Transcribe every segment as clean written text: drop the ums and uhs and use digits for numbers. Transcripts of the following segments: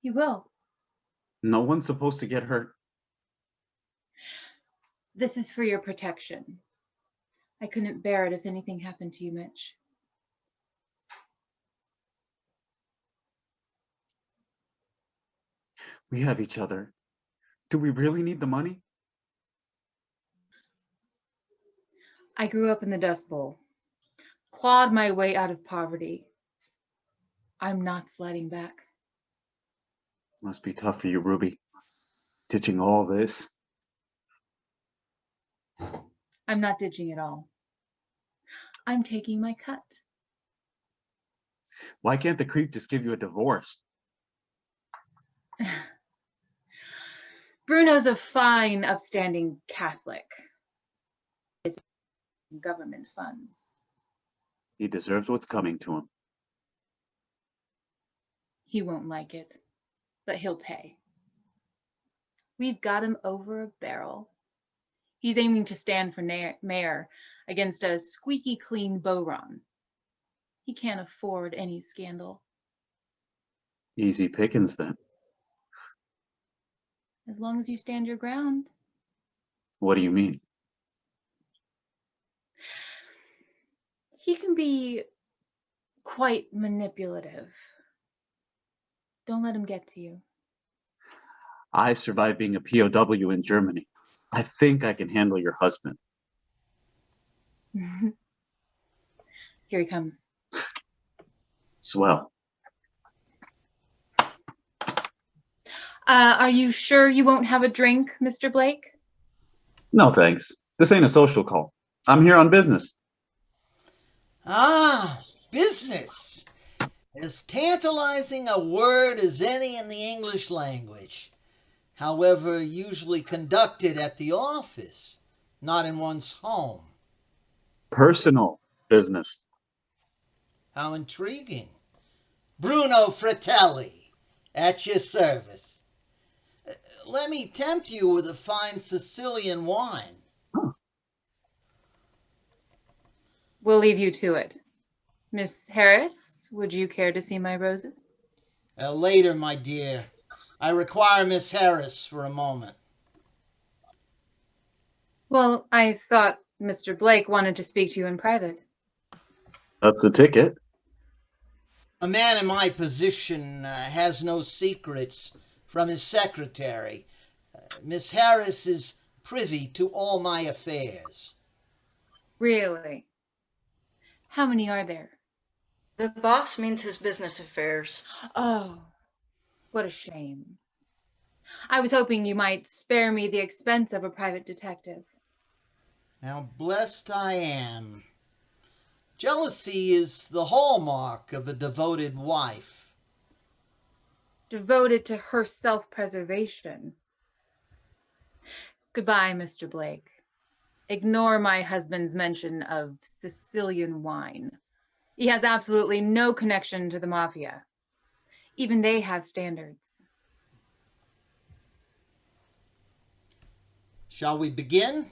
He will. No one's supposed to get hurt. This is for your protection. I couldn't bear it if anything happened to you, Mitch. We have each other. Do we really need the money? I grew up in the Dust Bowl, clawed my way out of poverty. I'm not sliding back. Must be tough for you, Ruby. Ditching all this. I'm not ditching it all. I'm taking my cut. Why can't the creep just give you a divorce? Bruno's a fine, upstanding Catholic. Government funds. He deserves what's coming to him. He won't like it, but he'll pay. We've got him over a barrel. He's aiming to stand for mayor against a squeaky clean Beauron. He can't afford any scandal. Easy pickings, then. As long as you stand your ground. What do you mean? He can be quite manipulative. Don't let him get to you. I survived being a POW in Germany. I think I can handle your husband. Here he comes. Swell. Are you sure you won't have a drink, Mr. Blake? No, thanks. This ain't a social call. I'm here on business. Ah, business. As tantalizing a word as any in the English language. However, usually conducted at the office, not in one's home. Personal business. How intriguing. Bruno Fratelli, at your service. Let me tempt you with a fine Sicilian wine. Huh. We'll leave you to it. Miss Harris, would you care to see my roses? Later, my dear. I require Miss Harris for a moment. Well, I thought Mr. Blake wanted to speak to you in private. That's the ticket. A man in my position has no secrets from his secretary. Miss Harris is privy to all my affairs. Really? How many are there? The boss means his business affairs. Oh, what a shame. I was hoping you might spare me the expense of a private detective. How blessed I am. Jealousy is the hallmark of a devoted wife. Devoted to her self-preservation. Goodbye, Mr. Blake. Ignore my husband's mention of Sicilian wine. He has absolutely no connection to the mafia. Even they have standards. Shall we begin?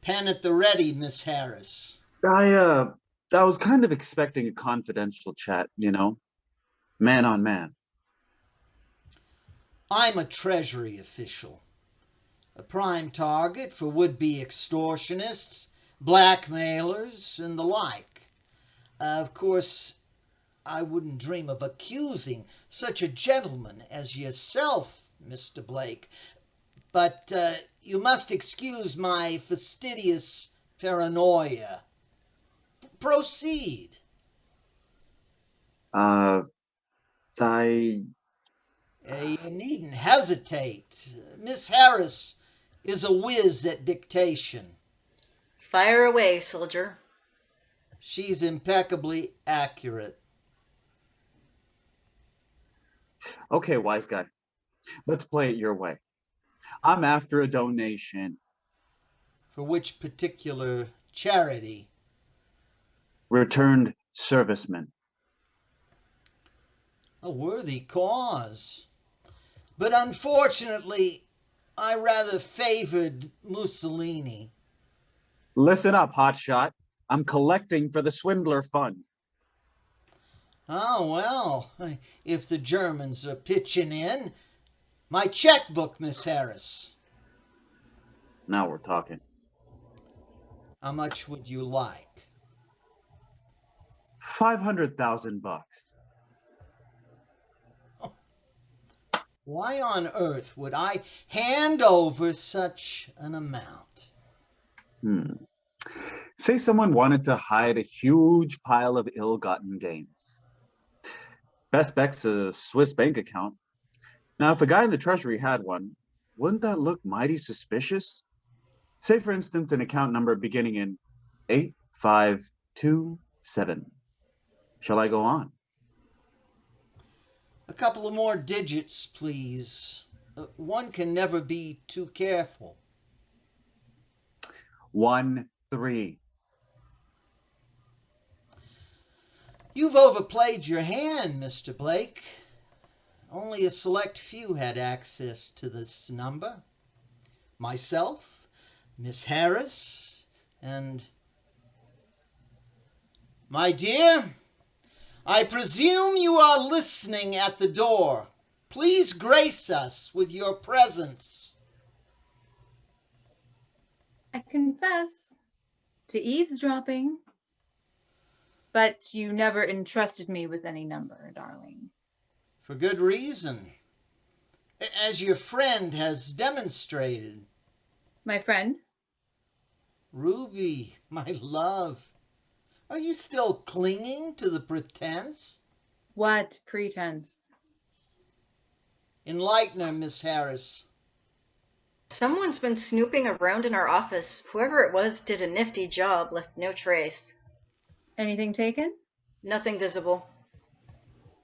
Pen at the ready, Miss Harris. I was kind of expecting a confidential chat, you know, man on man. I'm a Treasury official, a prime target for would-be extortionists, blackmailers, and the like. Of course, I wouldn't dream of accusing such a gentleman as yourself, Mr. Blake, but you must excuse my fastidious paranoia. Proceed. You needn't hesitate. Miss Harris is a whiz at dictation. Fire away, soldier. She's impeccably accurate. Okay, wise guy. Let's play it your way. I'm after a donation. For which particular charity? Returned servicemen. A worthy cause. But unfortunately, I rather favored Mussolini. Listen up, hotshot. I'm collecting for the Swindler Fund. Oh, well, if the Germans are pitching in, my checkbook, Miss Harris. Now we're talking. How much would you like? 500,000 bucks. Why on earth would I hand over such an amount? Say someone wanted to hide a huge pile of ill-gotten gains. Best bet's a Swiss bank account. Now, if a guy in the treasury had one, wouldn't that look mighty suspicious? Say, for instance, an account number beginning in 8527. Shall I go on? A couple of more digits, please. One can never be too careful. 13. You've overplayed your hand, Mr. Blake. Only a select few had access to this number. Myself, Miss Harris, and... My dear, I presume you are listening at the door. Please grace us with your presence. I confess to eavesdropping, but you never entrusted me with any number, darling. For good reason, as your friend has demonstrated. My friend? Ruby, my love, are you still clinging to the pretense? What pretense? Enlighten her, Miss Harris. Someone's been snooping around in our office. Whoever it was did a nifty job, left no trace. Anything taken? Nothing visible.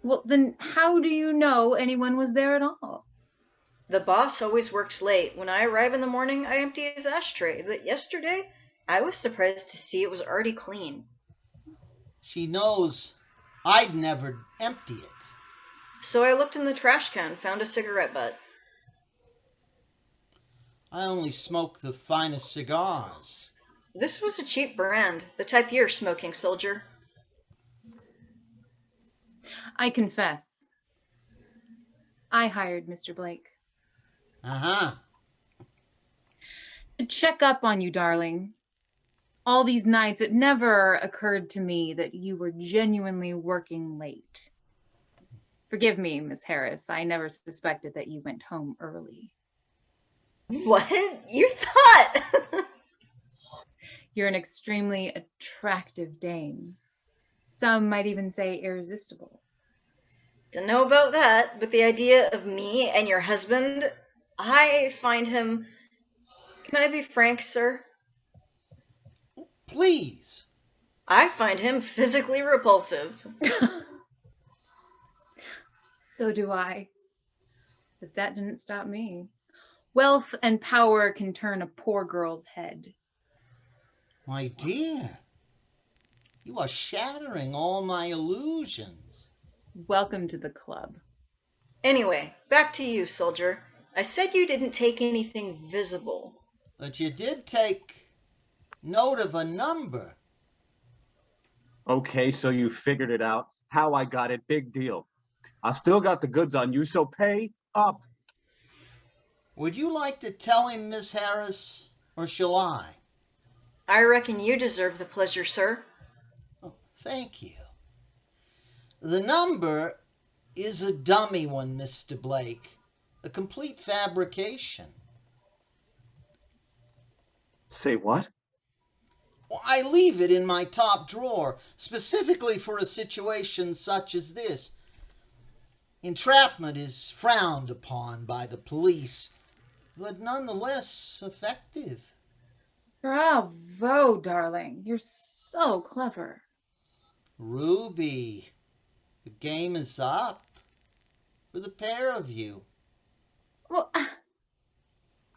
Well, then how do you know anyone was there at all? The boss always works late. When I arrive in the morning, I empty his ashtray. But yesterday, I was surprised to see it was already clean. She knows I'd never empty it. So I looked in the trash can, found a cigarette butt. I only smoke the finest cigars. This was a cheap brand, the type you're smoking, soldier. I confess. I hired Mr. Blake. Uh-huh. To check up on you, darling. All these nights, it never occurred to me that you were genuinely working late. Forgive me, Miss Harris. I never suspected that you went home early. What? You thought? You're an extremely attractive dame. Some might even say irresistible. Don't know about that, but the idea of me and your husband, I find him... Can I be frank, sir? Please. I find him physically repulsive. So do I. But that didn't stop me. Wealth and power can turn a poor girl's head. My dear, you are shattering all my illusions. Welcome to the club. Anyway, back to you, soldier. I said you didn't take anything visible. But you did take note of a number. Okay, so you figured it out. How I got it, big deal. I've still got the goods on you, so pay up. Would you like to tell him, Miss Harris, or shall I? I reckon you deserve the pleasure, sir. Oh, thank you. The number is a dummy one, Mr. Blake. A complete fabrication. Say what? I leave it in my top drawer, specifically for a situation such as this. Entrapment is frowned upon by the police, but nonetheless effective. Bravo, darling. You're so clever. Ruby, the game is up for the pair of you. Well,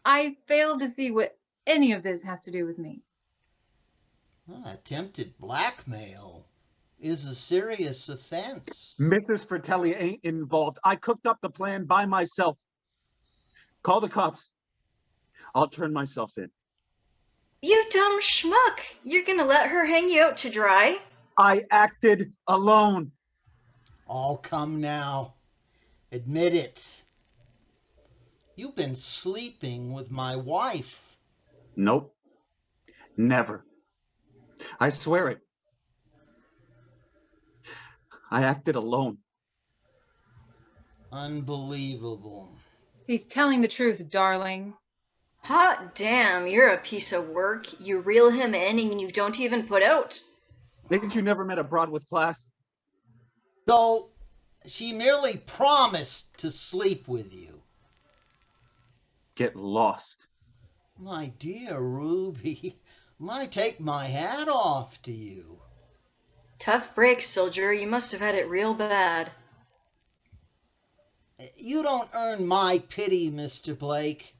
I fail to see what any of this has to do with me. Attempted blackmail is a serious offense. Mrs. Fratelli ain't involved. I cooked up the plan by myself. Call the cops. I'll turn myself in. You dumb schmuck! You're gonna let her hang you out to dry? I acted alone. All come now. Admit it. You've been sleeping with my wife. Nope. Never. I swear it. I acted alone. Unbelievable. He's telling the truth, darling. Hot damn, you're a piece of work. You reel him in and you don't even put out. Didn't you never met a broad with class? So, she merely promised to sleep with you. Get lost. My dear Ruby, I take my hat off to you. Tough break, soldier. You must have had it real bad. You don't earn my pity, Mr. Blake.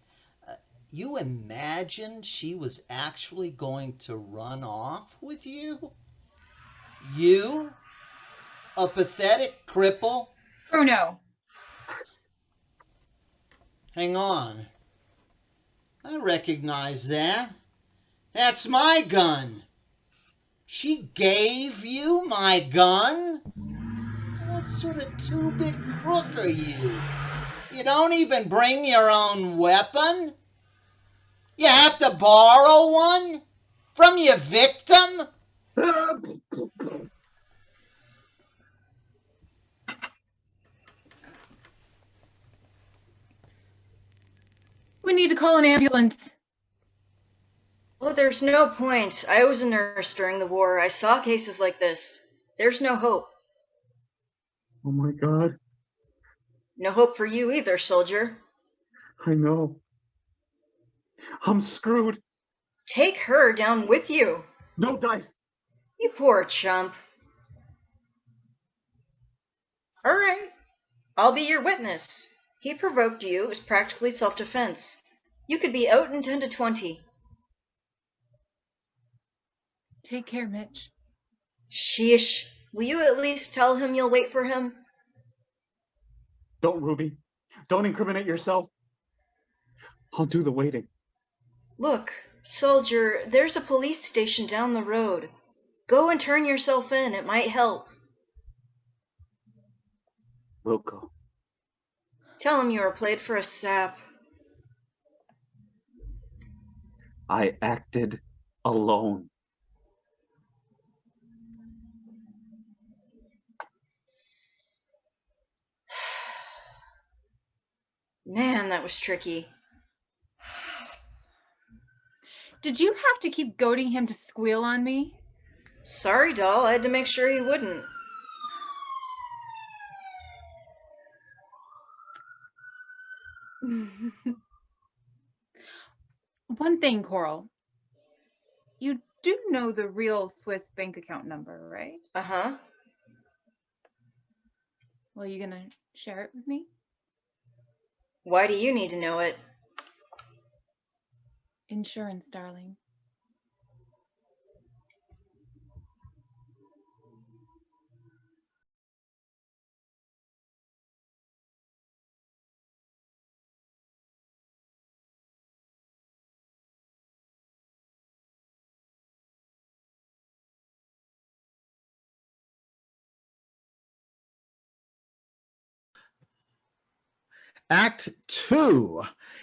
You imagined she was actually going to run off with you? You? A pathetic cripple? Bruno. Hang on. I recognize that. That's my gun. She gave you my gun? What sort of two-bit crook are you? You don't even bring your own weapon? You have to borrow one? From your victim? We need to call an ambulance. Oh, there's no point. I was a nurse during the war. I saw cases like this. There's no hope. Oh my God. No hope for you either, soldier. I know. I'm screwed. Take her down with you. No dice. You poor chump. All right. I'll be your witness. He provoked you. It was practically self-defense. You could be out in 10 to 20. Take care, Mitch. Sheesh. Will you at least tell him you'll wait for him? Don't, Ruby. Don't incriminate yourself. I'll do the waiting. Look, soldier, there's a police station down the road. Go and turn yourself in. It might help. We'll go. Tell him you were played for a sap. I acted alone. Man, that was tricky. Did you have to keep goading him to squeal on me? Sorry, doll. I had to make sure he wouldn't. One thing, Coral. You do know the real Swiss bank account number, right? Uh-huh. Well, you gonna share it with me? Why do you need to know it? Insurance, darling. Act 2.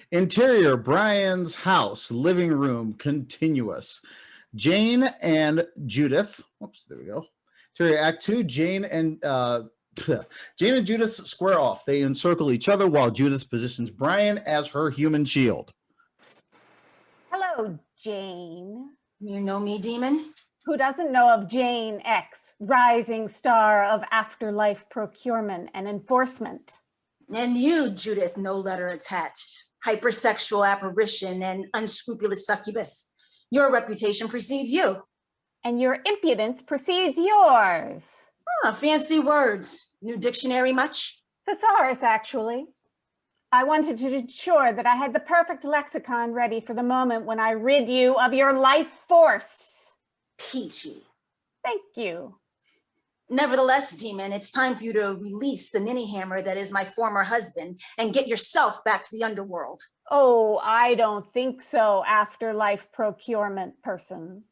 Interior, Brian's house, living room, continuous. Jane and Judith. Whoops, there we go. Interior, Act 2. Jane and Judith square off. They encircle each other while Judith positions Brian as her human shield. Hello, Jane. You know me, Demon? Who doesn't know of Jane X, rising star of afterlife procurement and enforcement? And you, Judith, no letter attached, hypersexual apparition and unscrupulous succubus. Your reputation precedes you. And your impudence precedes yours. Ah, fancy words. New dictionary much? Thesaurus, actually. I wanted to ensure that I had the perfect lexicon ready for the moment when I rid you of your life force. Peachy. Thank you. Nevertheless, Demon, it's time for you to release the ninny hammer that is my former husband and get yourself back to the underworld. Oh, I don't think so, afterlife procurement person.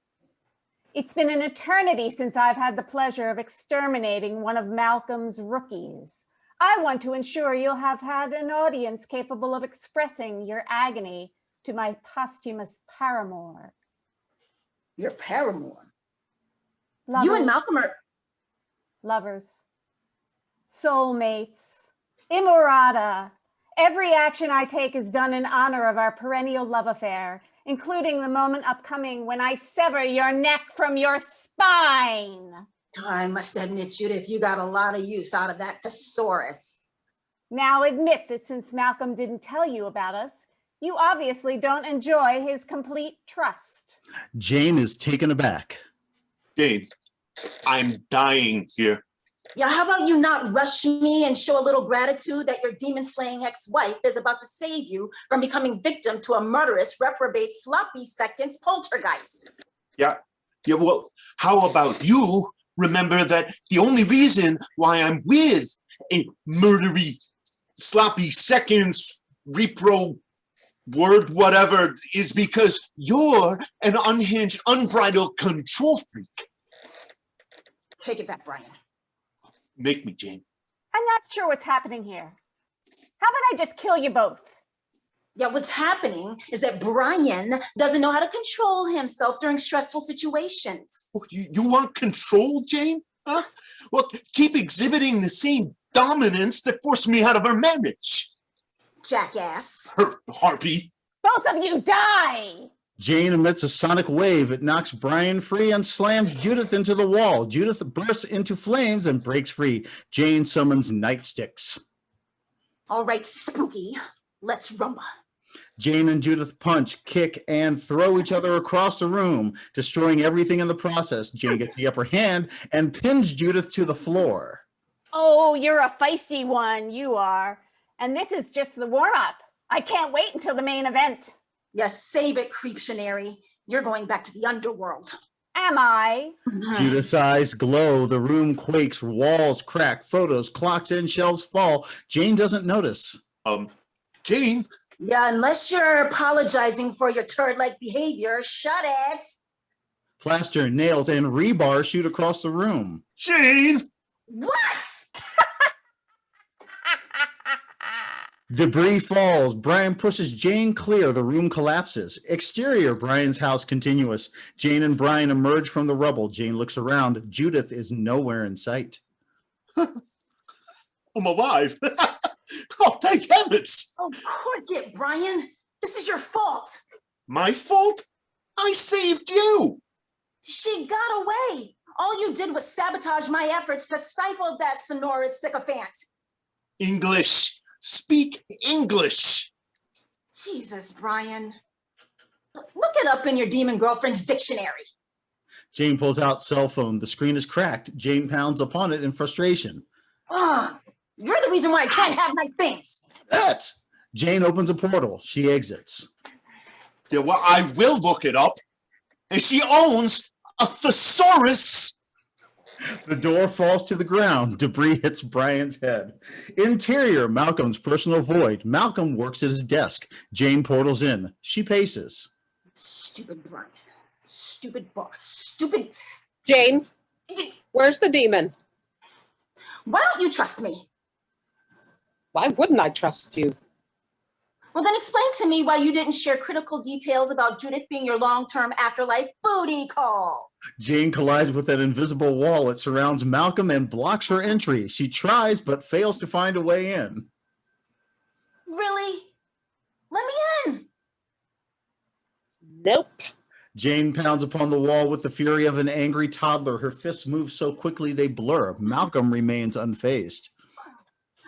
It's been an eternity since I've had the pleasure of exterminating one of Malcolm's rookies. I want to ensure you'll have had an audience capable of expressing your agony to my posthumous paramour. Your paramour. Lovers, You and Malcolm are. lovers, soulmates, immorata. Every action I take is done in honor of our perennial love affair, including the moment upcoming when I sever your neck from your spine. I must admit, Judith, you got a lot of use out of that thesaurus. Now admit that since Malcolm didn't tell you about us, you obviously don't enjoy his complete trust. Jane is taken aback. Jane, I'm dying here. Yeah, how about you not rush me and show a little gratitude that your demon-slaying ex-wife is about to save you from becoming victim to a murderous, reprobate, sloppy seconds poltergeist? Yeah, well, how about you remember that the only reason why I'm with a murdery, sloppy seconds, repro word, whatever, is because you're an unhinged, unbridled control freak. Take it back, Brian. Make me, Jane. I'm not sure what's happening here. How about I just kill you both? Yeah, what's happening is that Brian doesn't know how to control himself during stressful situations. Oh, you want control, Jane? Huh? Well, keep exhibiting the same dominance that forced me out of our marriage. Jackass. Harpy. Both of you die! Jane emits a sonic wave. It knocks Brian free and slams Judith into the wall. Judith bursts into flames and breaks free. Jane summons nightsticks. All right, Spooky, let's rumba. Jane and Judith punch, kick, and throw each other across the room, destroying everything in the process. Jane gets the upper hand and pins Judith to the floor. Oh, you're a feisty one, you are. And this is just the warm-up. I can't wait until the main event. Yes, save it, Creeptionary. You're going back to the underworld. Am I? Judith's eyes glow. The room quakes. Walls crack. Photos, clocks, and shelves fall. Jane doesn't notice. Jane? Yeah, unless you're apologizing for your turd-like behavior, shut it. Plaster, nails, and rebar shoot across the room. Jane! What? Debris falls. Brian pushes Jane clear. The room collapses. Exterior, Brian's house continuous. Jane and Brian emerge from the rubble. Jane looks around. Judith is nowhere in sight. I'm alive. Oh, thank heavens. Oh, quit it, Brian. This is your fault. My fault? I saved you. She got away. All you did was sabotage my efforts to stifle that sonorous sycophant. English. Speak English. Jesus, Brian. Look it up in your demon girlfriend's dictionary. Jane pulls out cell phone. The screen is cracked. Jane pounds upon it in frustration. You're the reason why I can't have nice things. That's Jane opens a portal. She exits. Yeah, well, I will look it up. And she owns a thesaurus. The door falls to the ground. Debris hits Brian's head. Interior, Malcolm's personal void. Malcolm works at his desk. Jane portals in. She paces. Stupid Brian. Stupid boss. Stupid. Jane, where's the demon? Why don't you trust me? Why wouldn't I trust you? Well, then explain to me why you didn't share critical details about Judith being your long-term afterlife booty call. Jane collides with an invisible wall. It surrounds Malcolm and blocks her entry. She tries but fails to find a way in. Really? Let me in. Nope. Jane pounds upon the wall with the fury of an angry toddler. Her fists move so quickly they blur. Malcolm remains unfazed.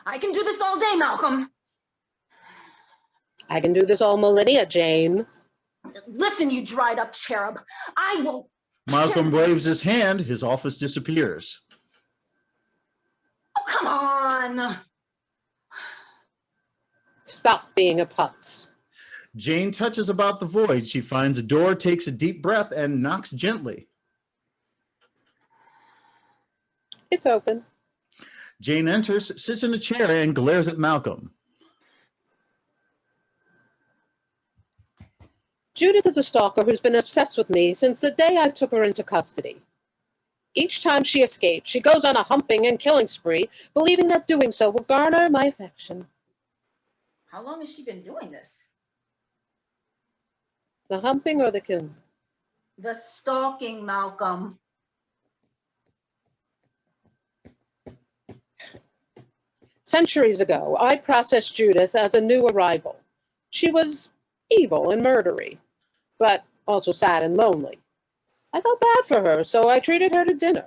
I can do this all day, Malcolm. I can do this all millennia, Jane. Listen, you dried up cherub. I will. Malcolm waves his hand. His office disappears. Oh, come on. Stop being a putz. Jane touches about the void. She finds a door, takes a deep breath, and knocks gently. It's open. Jane enters, sits in a chair, and glares at Malcolm. Judith is a stalker who's been obsessed with me since the day I took her into custody. Each time she escapes, she goes on a humping and killing spree, believing that doing so will garner my affection. How long has she been doing this? The humping or the killing? The stalking, Malcolm. Centuries ago, I processed Judith as a new arrival. She was evil and murdery, but also sad and lonely. I felt bad for her, so I treated her to dinner.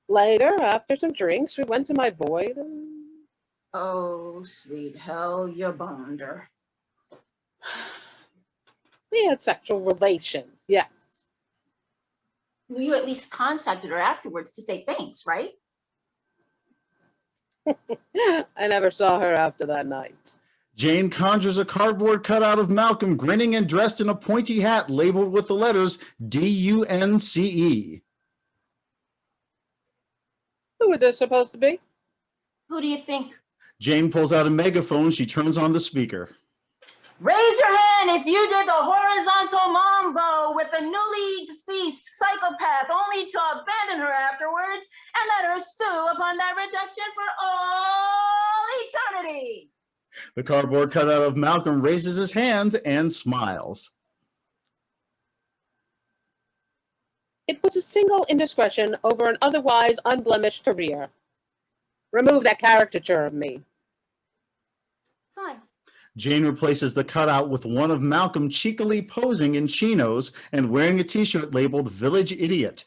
Later, after some drinks, we went to my void and... Oh, sweet hell, you boned her. we had sexual relations, yes. You at least contacted her afterwards to say thanks, right? I never saw her after that night. Jane conjures a cardboard cutout of Malcolm grinning and dressed in a pointy hat labeled with the letters D-U-N-C-E. Who is this supposed to be? Who do you think? Jane pulls out a megaphone. She turns on the speaker. Raise your hand if you did the horizontal mambo with a newly deceased psychopath only to abandon her afterwards and let her stew upon that rejection for all eternity. The cardboard cutout of Malcolm raises his hand and smiles. It was a single indiscretion over an otherwise unblemished career. Remove that caricature of me. Fine. Jane replaces the cutout with one of Malcolm cheekily posing in chinos and wearing a t-shirt labeled Village Idiot.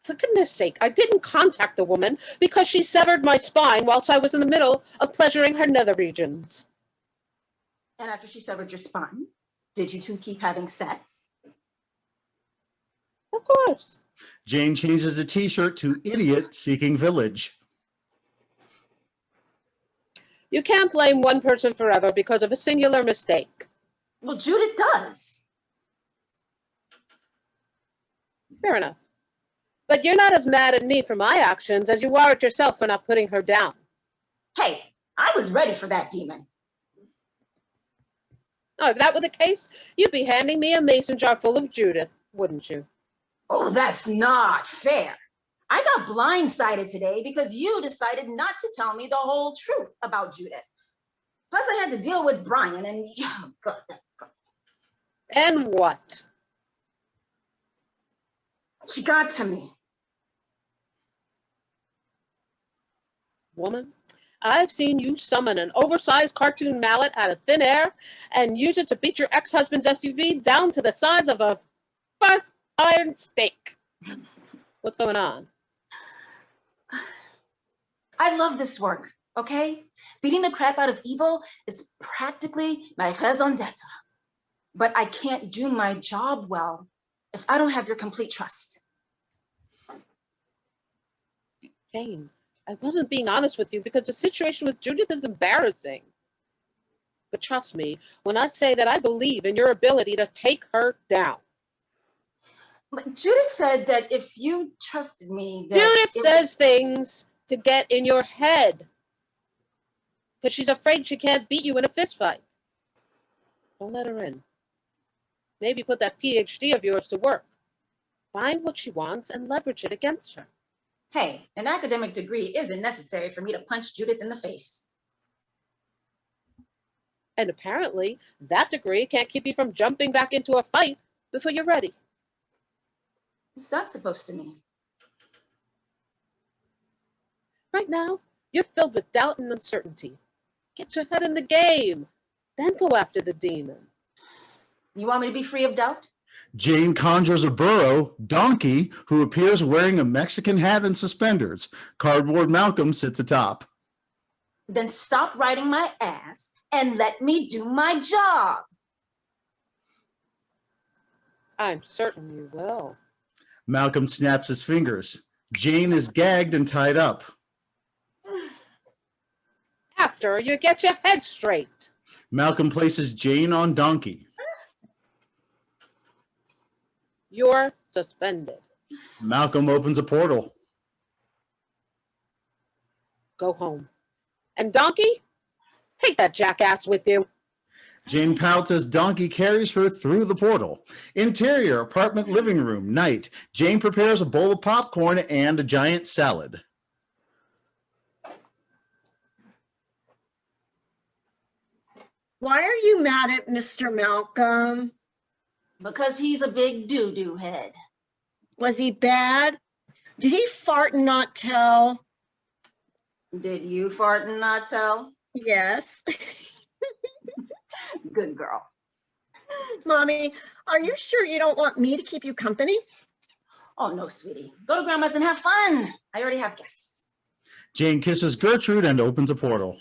For goodness sake, I didn't contact the woman because she severed my spine whilst I was in the middle of pleasuring her nether regions. And after she severed your spine, did you two keep having sex? Of course. Jane changes the t-shirt to Idiot Seeking Village. You can't blame one person forever because of a singular mistake. Well, Judith does. Fair enough. But you're not as mad at me for my actions as you are at yourself for not putting her down. Hey, I was ready for that demon. Oh, if that were the case, you'd be handing me a mason jar full of Judith, wouldn't you? Oh, that's not fair. I got blindsided today because you decided not to tell me the whole truth about Judith. Plus, I had to deal with Brian and, oh, God. And what? She got to me. Woman, I've seen you summon an oversized cartoon mallet out of thin air and use it to beat your ex-husband's SUV down to the size of a fast iron steak. What's going on? I love this work, okay? Beating the crap out of evil is practically my raison d'etre. But I can't do my job well if I don't have your complete trust. Jane, I wasn't being honest with you because the situation with Judith is embarrassing. But trust me when I say that I believe in your ability to take her down. But Judith said that if you trusted me, that Judith says things to get in your head because she's afraid she can't beat you in a fist fight. Don't let her in. Maybe put that PhD of yours to work. Find what she wants and leverage it against her. Hey, an academic degree isn't necessary for me to punch Judith in the face. And apparently, that degree can't keep you from jumping back into a fight before you're ready. What's that supposed to mean? Right now, you're filled with doubt and uncertainty. Get your head in the game, then go after the demon. You want me to be free of doubt? Jane conjures a burro, Donkey, who appears wearing a Mexican hat and suspenders. Cardboard Malcolm sits atop. Then stop riding my ass and let me do my job. I'm certain you will. Malcolm snaps his fingers. Jane is gagged and tied up. After you get your head straight. Malcolm places Jane on Donkey. You're suspended. Malcolm opens a portal. Go home. And Donkey, take that jackass with you. Jane pouts as Donkey carries her through the portal. Interior, apartment living room, night. Jane prepares a bowl of popcorn and a giant salad. Why are you mad at Mr. Malcolm? Because he's a big doo-doo head. Was he bad? Did he fart and not tell? Did you fart and not tell? Yes. Good girl. Mommy, are you sure you don't want me to keep you company? Oh, no, sweetie. Go to Grandma's and have fun. I already have guests. Jane kisses Gertrude and opens a portal.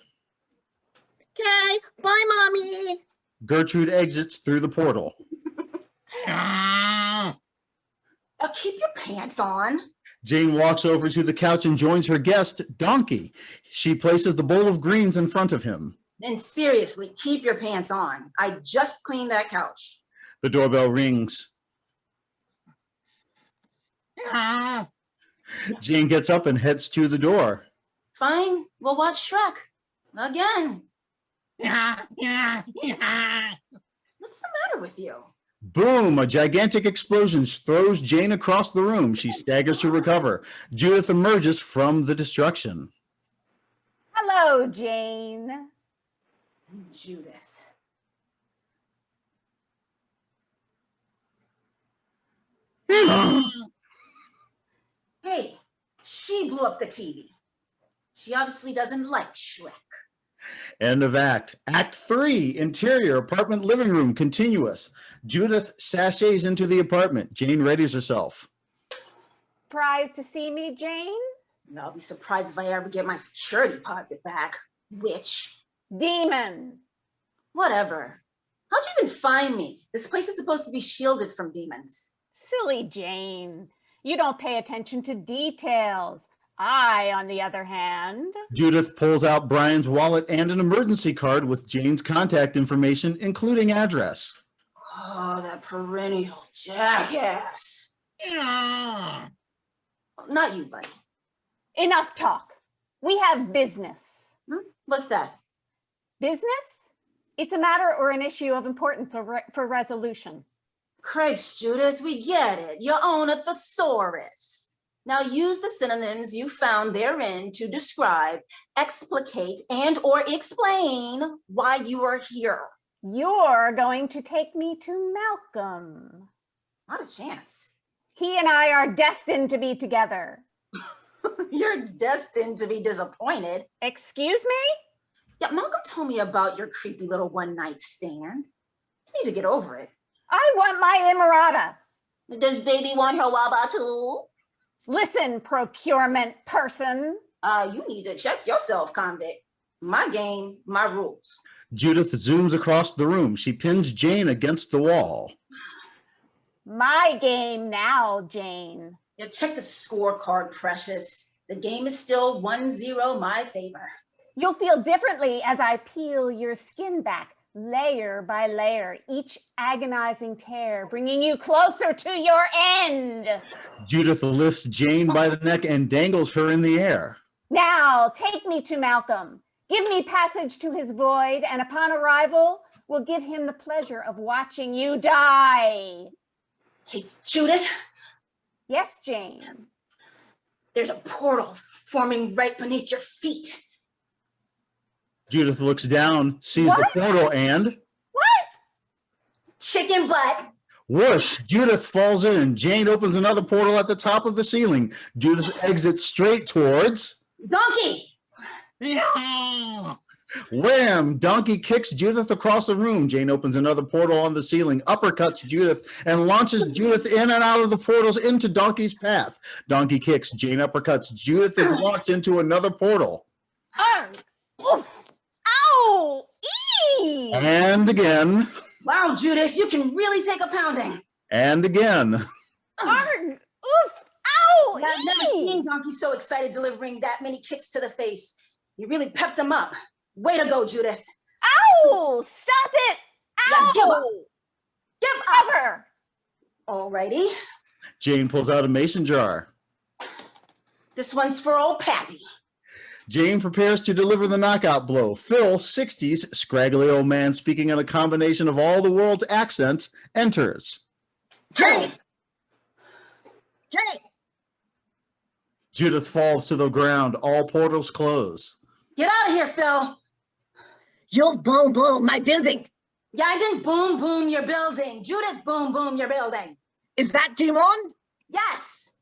Okay, bye, Mommy. Gertrude exits through the portal. Keep your pants on. Jane walks over to the couch and joins her guest, Donkey. She places the bowl of greens in front of him. And seriously, keep your pants on. I just cleaned that couch. The doorbell rings. Jane gets up and heads to the door. Fine, we'll watch Shrek. Again. What's the matter with you? Boom! A gigantic explosion throws Jane across the room. She staggers to recover. Judith emerges from the destruction. Hello, Jane. Judith. Hey, she blew up the TV. She obviously doesn't like Shrek. End of act. Act 3, interior, apartment living room, continuous. Judith sachets into the apartment. Jane readies herself. Surprised to see me, Jane? I'll be surprised if I ever get my security deposit back. Witch. Demon. Whatever. How'd you even find me? This place is supposed to be shielded from demons. Silly Jane. You don't pay attention to details. I, on the other hand. Judith pulls out Brian's wallet and an emergency card with Jane's contact information, including address. Oh, that perennial jackass. Not you, buddy. Enough talk. We have business. What's that? Business? It's a matter or an issue of importance for resolution. Cripes, Judith, we get it. You own a thesaurus. Now use the synonyms you found therein to describe, explicate, and or explain why you are here. You're going to take me to Malcolm. Not a chance. He and I are destined to be together. You're destined to be disappointed. Excuse me? Yeah, Malcolm told me about your creepy little one-night stand. You need to get over it. I want my Emirata. Does baby want her waba too? Listen, procurement person. You need to check yourself, convict. My game, my rules. Judith zooms across the room. She pins Jane against the wall. My game now, Jane. Yeah, check the scorecard, precious. The game is still 1-0 my favor. You'll feel differently as I peel your skin back, layer by layer, each agonizing tear, bringing you closer to your end. Judith lifts Jane by the neck and dangles her in the air. Now, take me to Malcolm. Give me passage to his void, and upon arrival, we'll give him the pleasure of watching you die. Hey, Judith. Yes, Jane. There's a portal forming right beneath your feet. Judith looks down, sees the portal, and... What? Chicken butt. Whoosh! Judith falls in. Jane opens another portal at the top of the ceiling. Judith exits straight towards... Donkey! Wham! Donkey kicks Judith across the room. Jane opens another portal on the ceiling, uppercuts Judith, and launches Judith in and out of the portals into Donkey's path. Donkey kicks, Jane uppercuts. Judith is launched into another portal. Oof. Ow! Eee! And again. Wow, Judith, you can really take a pounding. And again. Arg! Oof! Ow! I've never seen Donkey so excited delivering that many kicks to the face. You really pepped him up. Way to go, Judith. Ow! Stop it! Ow! Now give up. Give up. Cover. Alrighty. Jane pulls out a mason jar. This one's for old Pappy. Jane prepares to deliver the knockout blow. Phil, 60s, scraggly old man speaking in a combination of all the world's accents, enters. Jane! Jane! Judith falls to the ground. All portals close. Get out of here, Phil. You'll boom boom my building. Yeah, I didn't boom boom your building. Judith boom boom your building. Is that Dimon? Yes.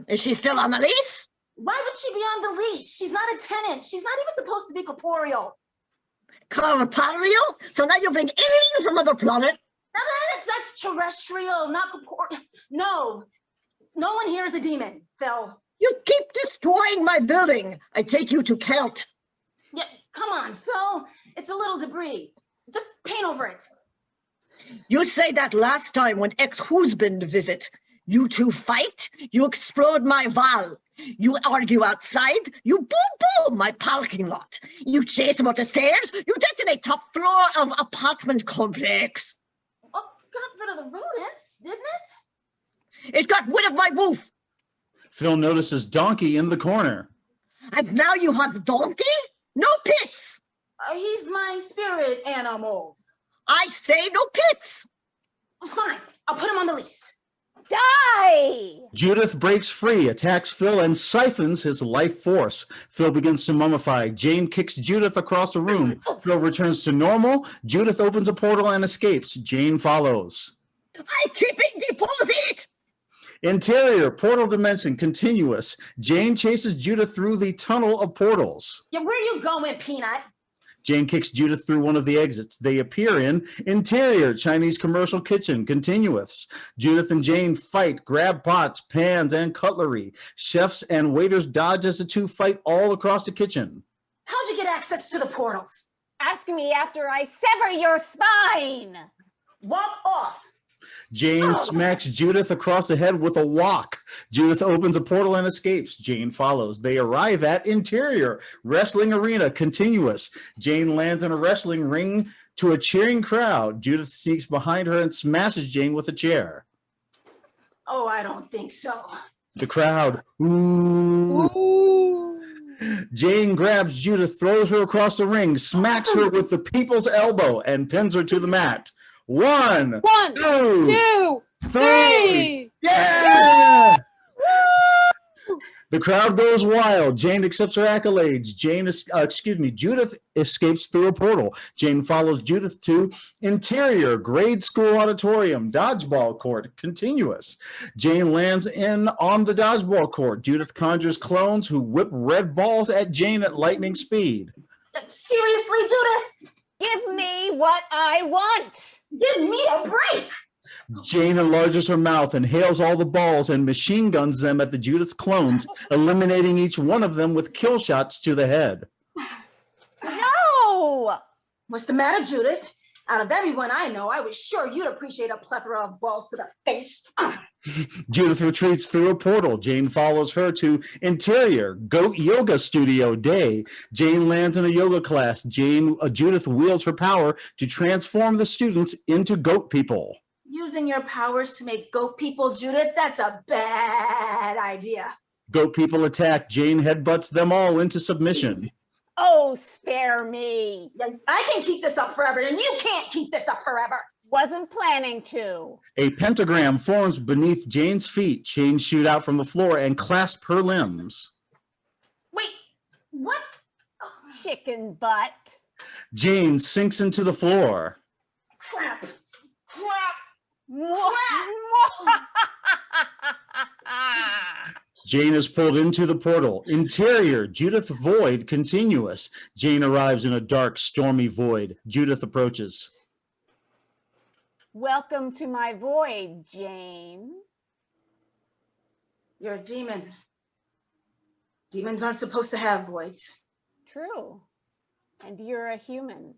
Is she still on the lease? Why would she be on the lease? She's not a tenant. She's not even supposed to be corporeal. Corporeal? So now you bring aliens from other planet? That's terrestrial, not corporeal. No one here is a demon, Phil. You keep destroying my building. I take you to count. Yeah, come on, Phil. It's a little debris. Just paint over it. You say that last time when ex-husband visit. You two fight, you explode my wall. You argue outside, you boom boom my parking lot. You chase him up the stairs, you detonate top floor of apartment complex. Oh, got rid of the rodents, didn't it? It got rid of my roof. Phil notices Donkey in the corner. And now you have donkey? No pits. He's my spirit animal. I say no pits. Fine, I'll put him on the list. Die! Judith breaks free, attacks Phil, and siphons his life force. Phil begins to mummify. Jane kicks Judith across the room. Phil returns to normal. Judith opens a portal and escapes. Jane follows. I keep it deposit. Interior, portal dimension, continuous. Jane chases Judith through the tunnel of portals. Yeah, where you going, Peanut? Jane kicks Judith through one of the exits. They appear in interior, Chinese commercial kitchen, continuous. Judith and Jane fight, grab pots, pans, and cutlery. Chefs and waiters dodge as the two fight all across the kitchen. How'd you get access to the portals? Ask me after I sever your spine. Walk off. Jane smacks Judith across the head with a wok. Judith opens a portal and escapes. Jane follows. They arrive at interior, wrestling arena, continuous. Jane lands in a wrestling ring to a cheering crowd. Judith sneaks behind her and smashes Jane with a chair. Oh, I don't think so. The crowd, ooh. Jane grabs Judith, throws her across the ring, smacks her with the people's elbow, and pins her to the mat. One, two, three. Yeah! The crowd goes wild. Jane accepts her accolades. Judith escapes through a portal. Jane follows Judith to interior, grade school auditorium, dodgeball court, continuous. Jane lands in on the dodgeball court. Judith conjures clones who whip red balls at Jane at lightning speed. Seriously, Judith? Give me what I want. Give me a break. Jane enlarges her mouth, inhales all the balls, and machine guns them at the Judith clones, eliminating each one of them with kill shots to the head. No! What's the matter, Judith? Out of everyone I know, I was sure you'd appreciate a plethora of balls to the face. Judith retreats through a portal. Jane follows her to interior, goat yoga studio day. Jane lands in a yoga class. Judith wields her power to transform the students into goat people. Using your powers to make goat people, Judith, that's a bad idea. Goat people attack. Jane headbutts them all into submission. Oh, spare me. I can keep this up forever, and you can't keep this up forever. Wasn't planning to. A pentagram forms beneath Jane's feet. Chains shoot out from the floor and clasp her limbs. Wait, what? Chicken butt. Jane sinks into the floor. Crap. Jane is pulled into the portal. Interior, Judith void, continuous. Jane arrives in a dark, stormy void. Judith approaches. Welcome to my void, Jane. You're a demon. Demons aren't supposed to have voids. True. And you're a human.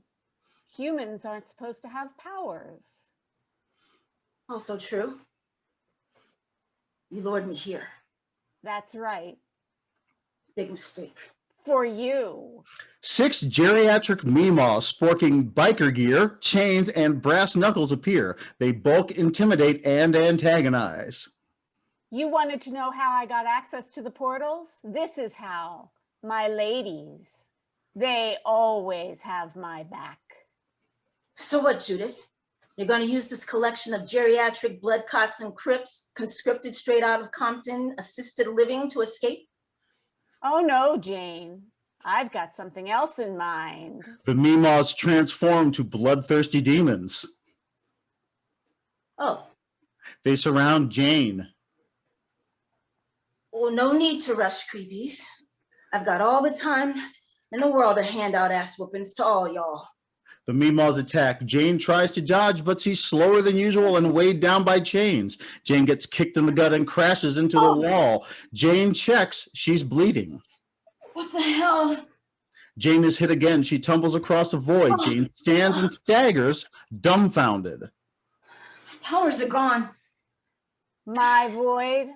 Humans aren't supposed to have powers. Also true. You lured me here. That's right. Big mistake. For you. 6 geriatric Meemaws sporting biker gear, chains, and brass knuckles appear. They bulk, intimidate, and antagonize. You wanted to know how I got access to the portals? This is how. My ladies. They always have my back. So what, Judith? You're going to use this collection of geriatric bloodcots and crips conscripted straight out of Compton assisted living to escape? Oh no, Jane. I've got something else in mind. The Meemaws transform to bloodthirsty demons. Oh, They surround Jane. well, no need to rush, creepies. I've got all the time in the world to hand out ass whoopings to all y'all. The Meemaws attack. Jane tries to dodge, but she's slower than usual and weighed down by chains. Jane gets kicked in the gut and crashes into the wall. Jane checks. She's bleeding. What the hell? Jane is hit again. She tumbles across a void. Jane stands and staggers, dumbfounded. Powers are gone. My void,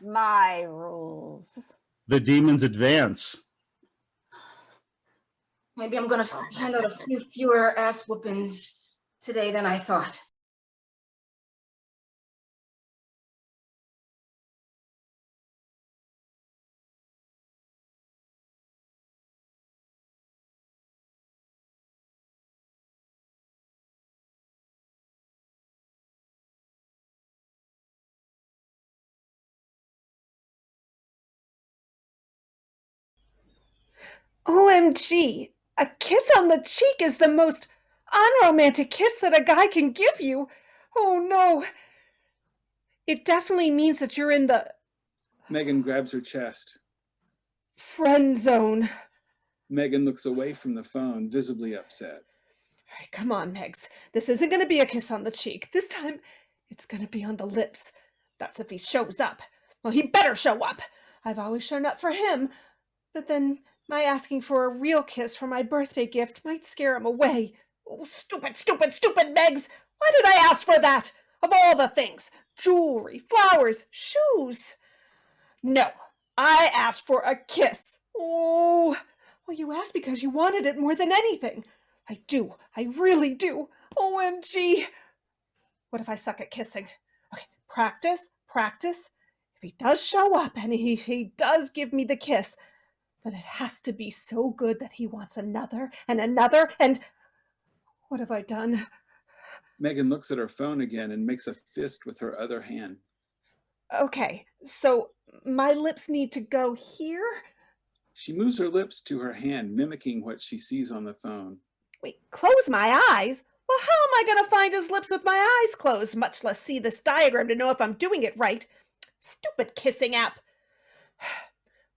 my rules. The demons advance. Maybe I'm gonna hand out a few fewer ass whoopings today than I thought. OMG, a kiss on the cheek is the most unromantic kiss that a guy can give you. Oh no. It definitely means that you're in the Megan grabs her chest. friend zone. Megan looks away from the phone, visibly upset. All right, come on, Megs. This isn't going to be a kiss on the cheek. This time, it's going to be on the lips. That's if he shows up. Well, he better show up. I've always shown up for him. But then my asking for a real kiss for my birthday gift might scare him away. Oh, stupid, stupid, stupid, Megs. Why did I ask for that? Of all the things. Jewelry, flowers, shoes. No, I asked for a kiss. Oh, well, you asked because you wanted it more than anything. I do. I really do. OMG. What if I suck at kissing? Okay, practice, practice. If he does show up and he does give me the kiss, then it has to be so good that he wants another and another and... What have I done? Megan looks at her phone again and makes a fist with her other hand. Okay, so my lips need to go here? She moves her lips to her hand, mimicking what she sees on the phone. Wait, close my eyes? Well, how am I going to find his lips with my eyes closed, much less see this diagram to know if I'm doing it right? Stupid kissing app.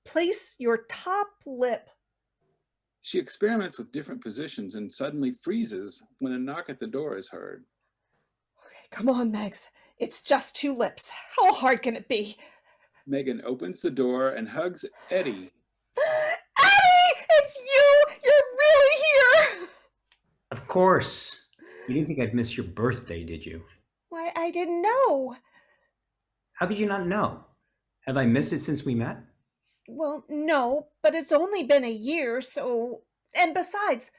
Place your top lip. She experiments with different positions and suddenly freezes when a knock at the door is heard. Okay, come on, Megs. It's just 2 lips. How hard can it be? Megan opens the door and hugs Eddie. Eddie! It's you! You're really here! Of course. You didn't think I'd miss your birthday, did you? Why, I didn't know. How could you not know? Have I missed it since we met? Well, no, but it's only been a year, so... And besides,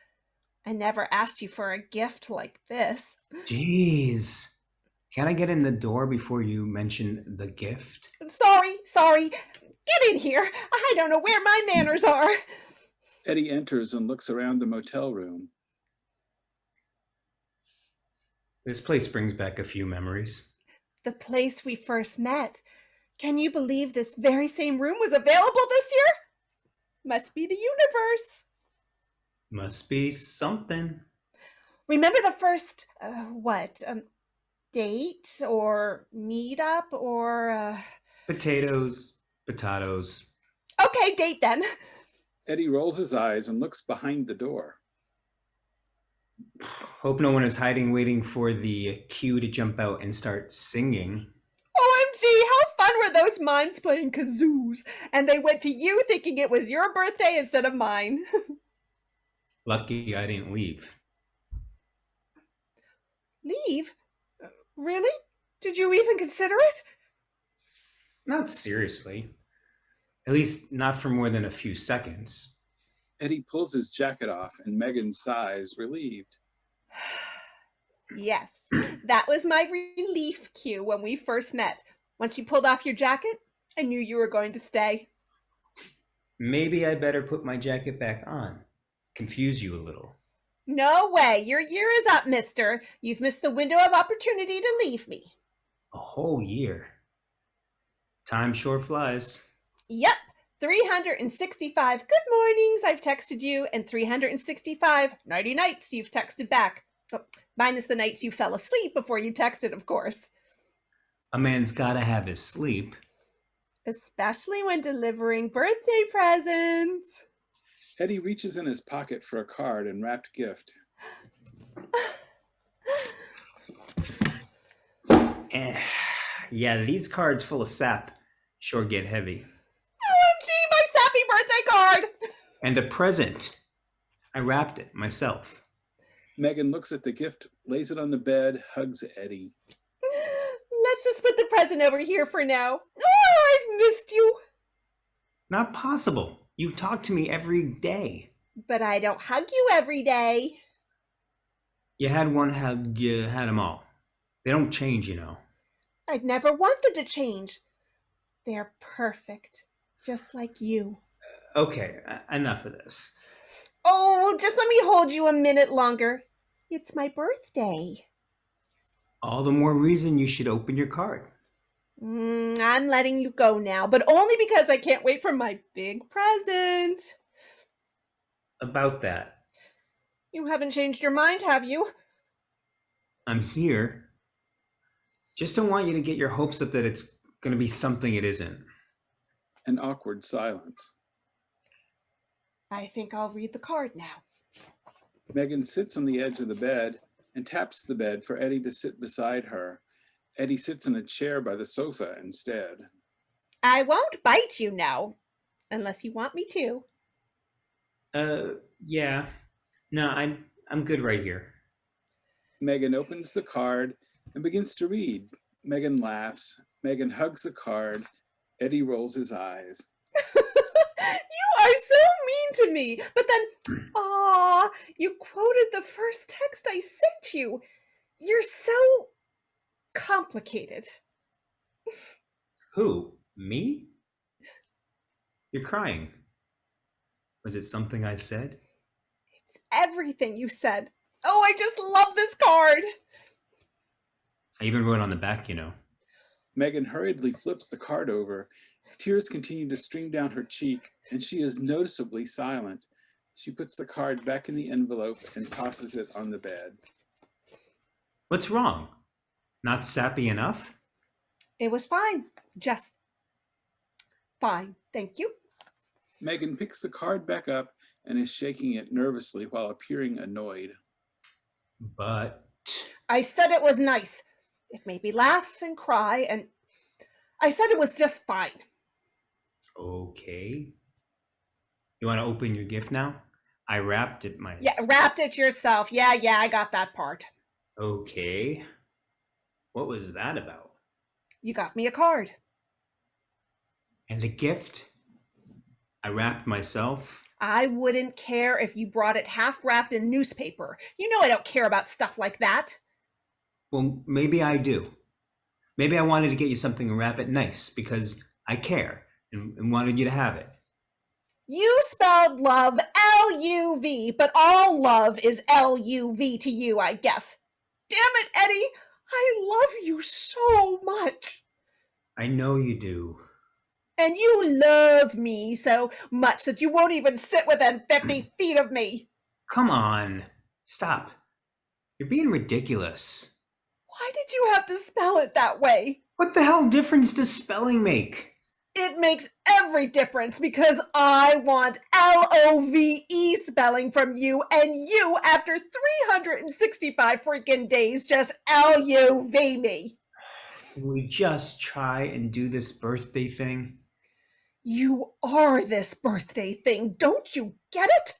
I never asked you for a gift like this. Jeez. Can I get in the door before you mention the gift? Sorry. Get in here. I don't know where my manners are. Eddie enters and looks around the motel room. This place brings back a few memories. The place we first met. Can you believe this very same room was available this year? Must be the universe. Must be something. Remember the first, date or meetup or... Potatoes. Okay, date then. Eddie rolls his eyes and looks behind the door. Hope no one is hiding, waiting for the cue to jump out and start singing. OMG, how fun were those mimes playing kazoos? And they went to you thinking it was your birthday instead of mine. Lucky I didn't leave. Leave? Really? Did you even consider it? Not seriously. At least not for more than a few seconds. Eddie pulls his jacket off and Megan sighs, relieved. Yes, that was my relief cue when we first met. Once you pulled off your jacket, I knew you were going to stay. Maybe I better put my jacket back on. Confuse you a little. No way. Your year is up, mister. You've missed the window of opportunity to leave me. A whole year. Time sure flies. Yep. 365 good mornings I've texted you, and 365 nighty nights you've texted back. Oh, minus the nights you fell asleep before you texted, of course. A man's gotta have his sleep. Especially when delivering birthday presents. Eddie reaches in his pocket for a card and wrapped gift. Yeah, these cards full of sap sure get heavy. OMG, my sappy birthday card! And a present. I wrapped it myself. Megan looks at the gift, lays it on the bed, hugs Eddie. Let's just put the present over here for now. Oh, I've missed you. Not possible. You talk to me every day. But I don't hug you every day. You had one hug, you had them all. They don't change, you know. I'd never want them to change. They're perfect, just like you. Okay, enough of this. Oh, just let me hold you a minute longer. It's my birthday. All the more reason you should open your card. I'm letting you go now, but only because I can't wait for my big present. About that, You haven't changed your mind, have you? I'm here. Just don't want you to get your hopes up that it's going to be something it isn't. An awkward silence. I think I'll read the card now. Megan sits on the edge of the bed and taps the bed for Eddie to sit beside her. Eddie sits in a chair by the sofa instead. I won't bite you now, unless you want me to. Yeah. No, I'm good right here. Megan opens the card and begins to read. Megan laughs. Megan hugs the card. Eddie rolls his eyes. You are so mean to me. But then, you quoted the first text I sent you. You're so complicated. Who? Me? You're crying. Was it something I said? It's everything you said. Oh, I just love this card. I even wrote on the back, you know. Megan hurriedly flips the card over. Tears continue to stream down her cheek, and she is noticeably silent. She puts the card back in the envelope and tosses it on the bed. What's wrong? Not sappy enough? It was fine. Just fine. Thank you. Megan picks the card back up and is shaking it nervously while appearing annoyed. But I said it was nice. It made me laugh and cry, and I said it was just fine. okay. You want to open your gift now? I wrapped it myself. Yeah, wrapped it yourself. Yeah, I got that part. Okay. What was that about? You got me a card. And the gift? I wrapped myself. I wouldn't care if you brought it half wrapped in newspaper. You know I don't care about stuff like that. Well, maybe I do. Maybe I wanted to get you something and wrap it nice because I care and wanted you to have it. You spelled love L-U-V, but all love is L-U-V to you, I guess. Damn it, Eddie! I love you so much. I know you do. And you love me so much that you won't even sit within 50 feet of me. Come on. Stop. You're being ridiculous. Why did you have to spell it that way? What the hell difference does spelling make? It makes every difference because I want L-O-V-E spelling from you, and you, after 365 freaking days, just L-U-V me. We just try and do this birthday thing. You are this birthday thing, don't you get it?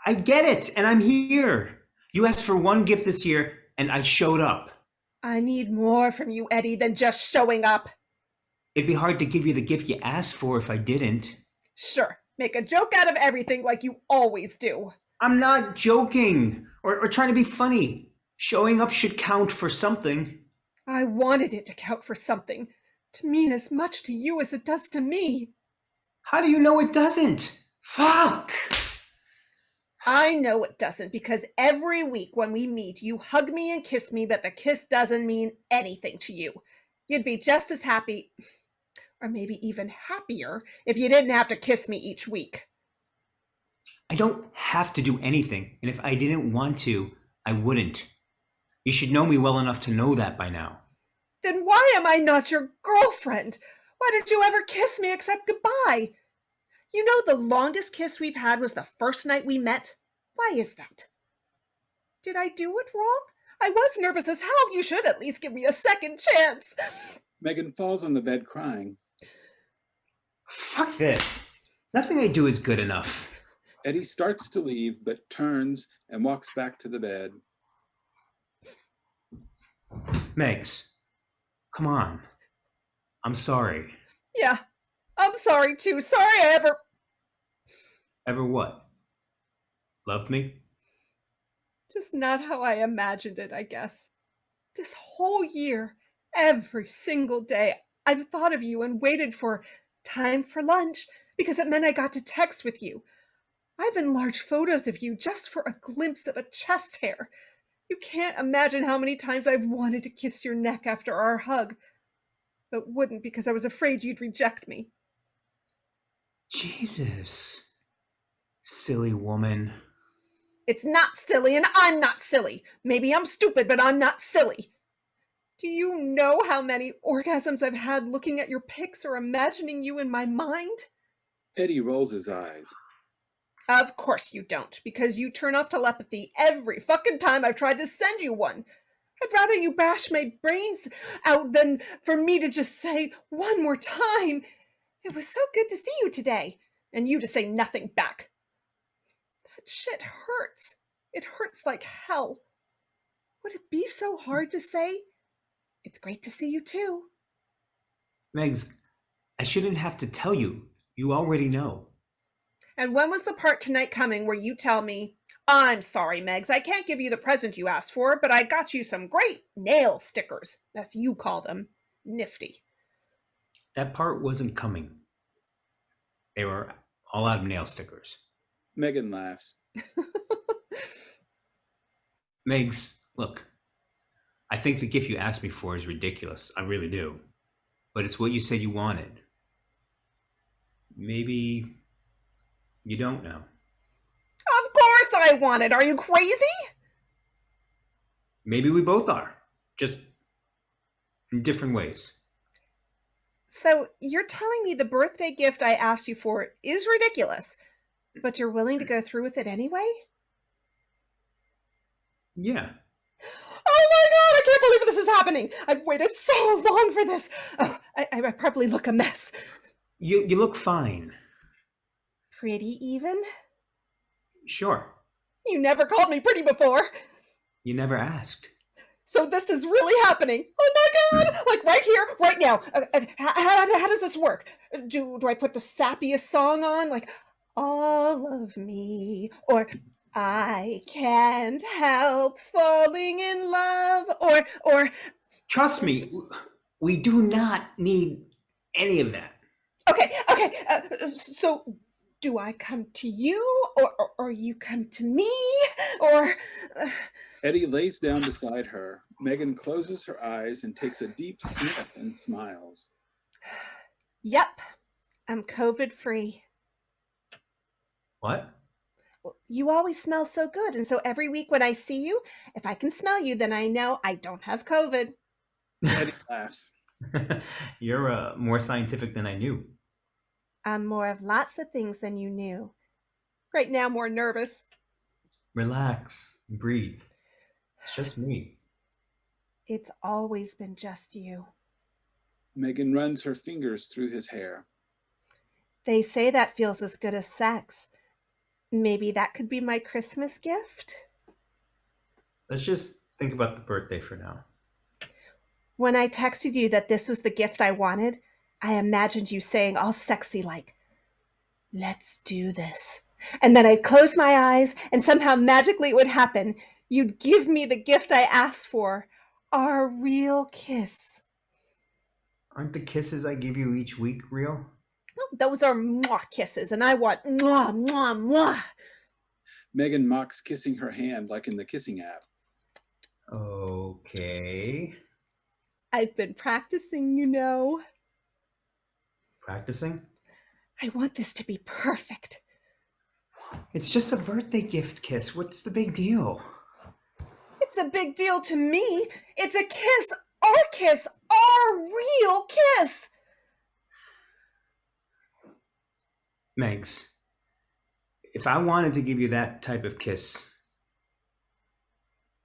I get it, and I'm here. You asked for one gift this year, and I showed up. I need more from you, Eddie, than just showing up. It'd be hard to give you the gift you asked for if I didn't. Sure, make a joke out of everything like you always do. I'm not joking or trying to be funny. Showing up should count for something. I wanted it to count for something. to mean as much to you as it does to me. How do you know it doesn't? Fuck! I know it doesn't, because every week when we meet, you hug me and kiss me, but the kiss doesn't mean anything to you. You'd be just as happy, or maybe even happier, if you didn't have to kiss me each week. I don't have to do anything, and if I didn't want to, I wouldn't. You should know me well enough to know that by now. Then why am I not your girlfriend? Why did you ever kiss me except goodbye? You know the longest kiss we've had was the first night we met. Why is that? Did I do it wrong? I was nervous as hell. You should at least give me a second chance. Megan falls on the bed crying. Fuck this. Nothing I do is good enough. Eddie starts to leave, but turns and walks back to the bed. Megs, come on. I'm sorry. Yeah, I'm sorry too. Sorry I ever... Ever what? Loved me? Just not how I imagined it, I guess. This whole year, every single day, I've thought of you and waited for time for lunch because it meant I got to text with you. I've enlarged photos of you just for a glimpse of a chest hair. You can't imagine how many times I've wanted to kiss your neck after our hug, but wouldn't because I was afraid you'd reject me. Jesus. Silly woman. It's not silly, and I'm not silly. Maybe I'm stupid, but I'm not silly. Do you know how many orgasms I've had looking at your pics or imagining you in my mind? Eddie rolls his eyes. Of course you don't, because you turn off telepathy every fucking time I've tried to send you one. I'd rather you bash my brains out than for me to just say one more time, "It was so good to see you today," and you to say nothing back. That shit hurts. It hurts like hell. Would it be so hard to say, "It's great to see you too"? Megs, I shouldn't have to tell you. You already know. And when was the part tonight coming where you tell me, "I'm sorry, Megs, I can't give you the present you asked for, but I got you some great nail stickers," as you call them. Nifty. That part wasn't coming. They were all out of nail stickers. Megan laughs. Megs, look, I think the gift you asked me for is ridiculous. I really do. But it's what you said you wanted. Maybe you don't know. Of course I want it. Are you crazy? Maybe we both are. Just in different ways. So you're telling me the birthday gift I asked you for is ridiculous, but you're willing to go through with it anyway? Yeah. Oh my God, I can't believe this is happening. I've waited so long for this. Oh, I probably look a mess. You look fine. Pretty even? Sure. You never called me pretty before. You never asked. So this is really happening. Oh my God! Like right here, right now. How does this work? Do I put the sappiest song on? Like, "All of Me," or "I Can't Help Falling in Love," or Trust me, we do not need any of that. Okay. So do I come to you, or you come to me, or... Eddie lays down beside her. Megan closes her eyes and takes a deep sniff and smiles. Yep, I'm COVID-free. What? Well, you always smell so good, and so every week when I see you, if I can smell you, then I know I don't have COVID. Eddie laughs. You're more scientific than I knew. I'm more of lots of things than you knew. Right now, more nervous. Relax. Breathe. It's just me. It's always been just you. Megan runs her fingers through his hair. They say that feels as good as sex. Maybe that could be my Christmas gift? Let's just think about the birthday for now. When I texted you that this was the gift I wanted, I imagined you saying all sexy like, "Let's do this." And then I'd close my eyes and somehow magically it would happen. You'd give me the gift I asked for, our real kiss. Aren't the kisses I give you each week real? Those are mwah kisses, and I want mwah, mwah, mwah. Megan mocks kissing her hand like in the kissing app. Okay. I've been practicing, you know. Practicing? I want this to be perfect. It's just a birthday gift kiss. What's the big deal? It's a big deal to me. It's a kiss, our real kiss. Megs, if I wanted to give you that type of kiss,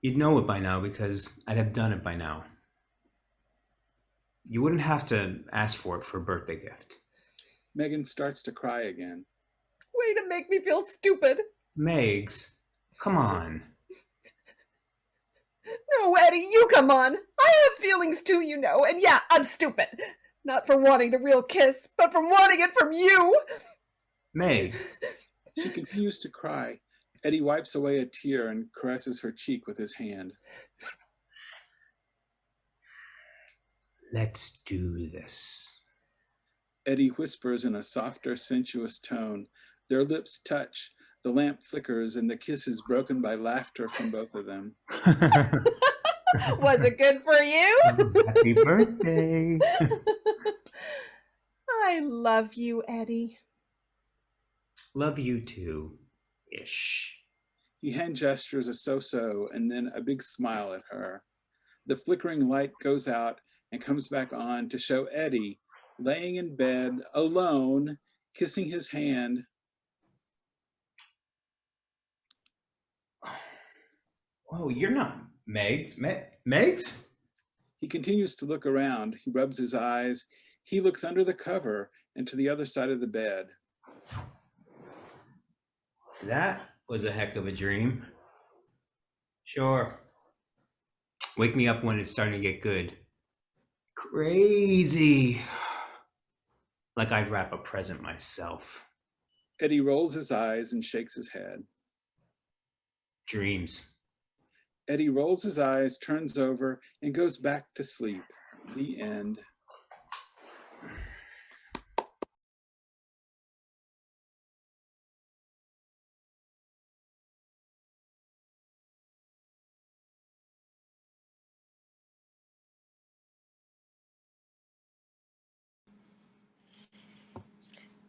you'd know it by now because I'd have done it by now. You wouldn't have to ask for it for a birthday gift. Megan starts to cry again. Way to make me feel stupid. Megs, come on. No, Eddie, you come on. I have feelings too, you know, and yeah, I'm stupid. Not for wanting the real kiss, but from wanting it from you. Megs. She continues to cry. Eddie wipes away a tear and caresses her cheek with his hand. Let's do this. Eddie whispers in a softer, sensuous tone. Their lips touch. The lamp flickers and the kiss is broken by laughter from both of them. Was it good for you? Happy birthday. I love you, Eddie. Love you too, ish. He hand gestures a so-so and then a big smile at her. The flickering light goes out and comes back on to show Eddie laying in bed alone, kissing his hand. Oh, you're not Megs. Megs? He continues to look around. He rubs his eyes. He looks under the cover and to the other side of the bed. That was a heck of a dream. Sure. Wake me up when it's starting to get good. Crazy. Like I'd wrap a present myself. Eddie rolls his eyes and shakes his head. Dreams. Eddie rolls his eyes, turns over, and goes back to sleep. The end.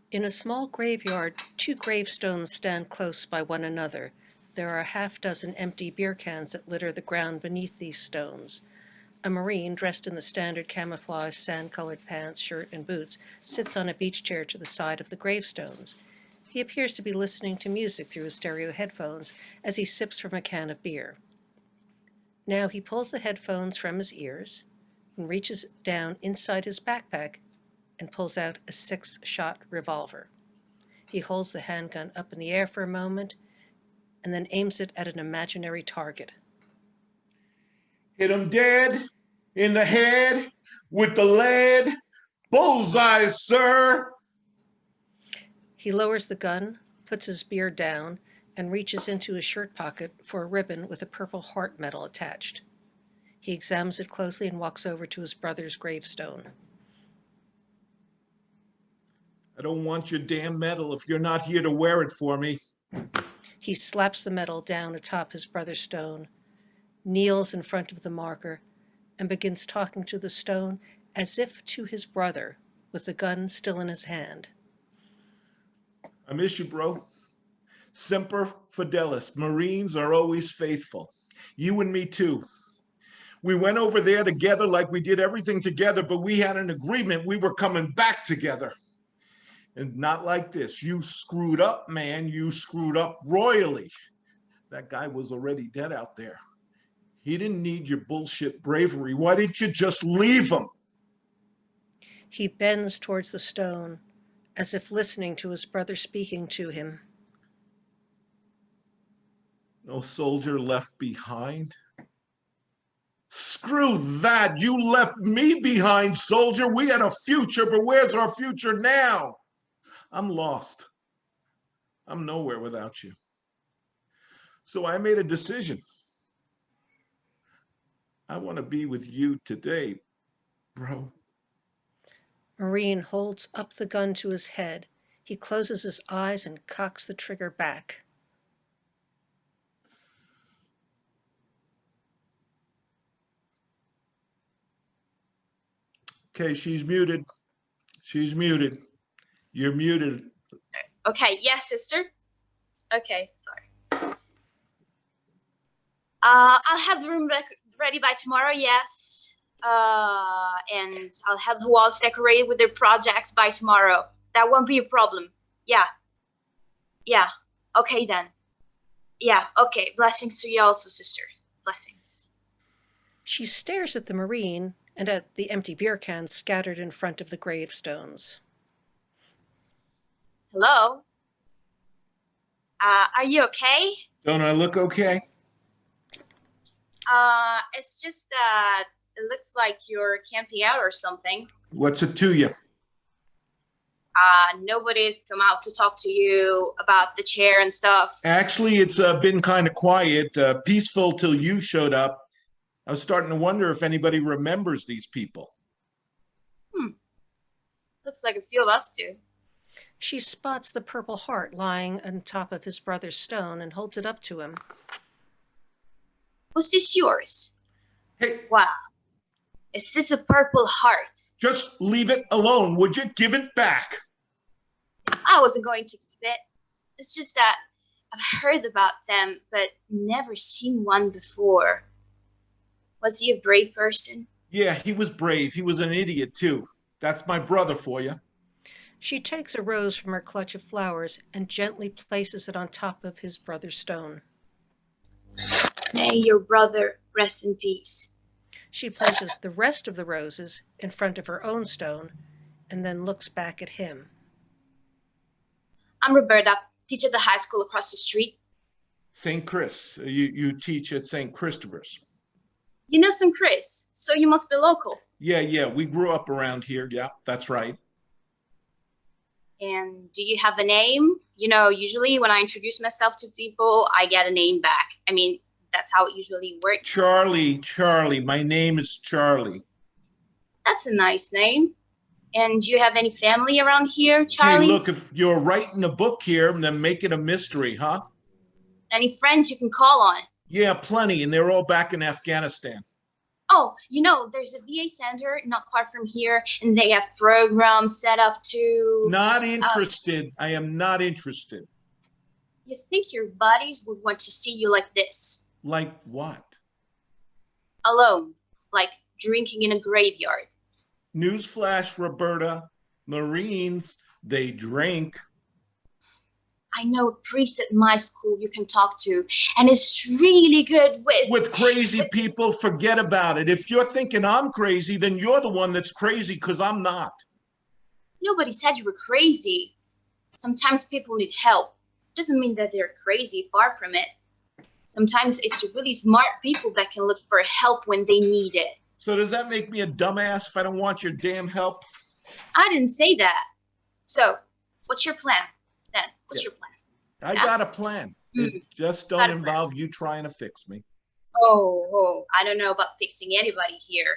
In a small graveyard, 2 gravestones stand close by one another. There are a half-dozen empty beer cans that litter the ground beneath these stones. A Marine, dressed in the standard camouflage sand-colored pants, shirt, and boots, sits on a beach chair to the side of the gravestones. He appears to be listening to music through his stereo headphones as he sips from a can of beer. Now he pulls the headphones from his ears and reaches down inside his backpack and pulls out a 6-shot revolver. He holds the handgun up in the air for a moment and then aims it at an imaginary target. Hit him dead in the head with the lead. Bullseye, sir. He lowers the gun, puts his beer down, and reaches into his shirt pocket for a ribbon with a purple heart medal attached. He examines it closely and walks over to his brother's gravestone. I don't want your damn medal if you're not here to wear it for me. He slaps the medal down atop his brother's stone, kneels in front of the marker, and begins talking to the stone as if to his brother, with the gun still in his hand. I miss you, bro. Semper Fidelis. Marines are always faithful. You and me too. We went over there together like we did everything together, but we had an agreement we were coming back together. And not like this. You screwed up, man. You screwed up royally. That guy was already dead out there. He didn't need your bullshit bravery. Why didn't you just leave him? He bends towards the stone, as if listening to his brother speaking to him. No soldier left behind? Screw that. You left me behind, soldier. We had a future, but where's our future now? I'm lost. I'm nowhere without you. So I made a decision. I want to be with you today, bro. Marine holds up the gun to his head. He closes his eyes and cocks the trigger back. Okay, she's muted. She's muted. You're muted. Okay, yes, sister. Okay, sorry. I'll have the room ready by tomorrow, yes. And I'll have the walls decorated with their projects by tomorrow. That won't be a problem. Yeah. Yeah. Okay then. Yeah, okay. Blessings to you also, sisters. Blessings. She stares at the Marine and at the empty beer cans scattered in front of the gravestones. Hello? Are you okay? Don't I look okay? It's just that it looks like you're camping out or something. What's it to you? Nobody's come out to talk to you about the chair and stuff. Actually, it's been kind of quiet, peaceful till you showed up. I was starting to wonder if anybody remembers these people. Looks like a few of us do. She spots the purple heart lying on top of his brother's stone and holds it up to him. Was this yours? Hey. Wow. Is this a purple heart? Just leave it alone, would you? Give it back. I wasn't going to keep it. It's just that I've heard about them, but never seen one before. Was he a brave person? Yeah, he was brave. He was an idiot, too. That's my brother for you. She takes a rose from her clutch of flowers and gently places it on top of his brother's stone. May your brother rest in peace. She places the rest of the roses in front of her own stone and then looks back at him. I'm Roberta, teach at the high school across the street. St. Chris. You teach at St. Christopher's. You know St. Chris, so you must be local. Yeah, we grew up around here. Yeah, that's right. And do you have a name? You know, usually when I introduce myself to people, I get a name back. I mean, that's how it usually works. Charlie. My name is Charlie. That's a nice name. And do you have any family around here, Charlie? Hey, look, if you're writing a book here, then make it a mystery, huh? Any friends you can call on? Yeah, plenty, and they're all back in Afghanistan. Oh, you know, there's a VA center not far from here, and they have programs set up to... Not interested. I am not interested. You think your buddies would want to see you like this? Like what? Alone, like drinking in a graveyard. Newsflash, Roberta. Marines, they drink. I know a priest at my school you can talk to, and is really good with crazy people. Forget about it. If you're thinking I'm crazy, then you're the one that's crazy, because I'm not. Nobody said you were crazy. Sometimes people need help. Doesn't mean that they're crazy, far from it. Sometimes it's really smart people that can look for help when they need it. So does that make me a dumbass if I don't want your damn help? I didn't say that. So, what's your plan then? What's your plan? I got a plan. It just don't involve you trying to fix me. Oh, I don't know about fixing anybody here.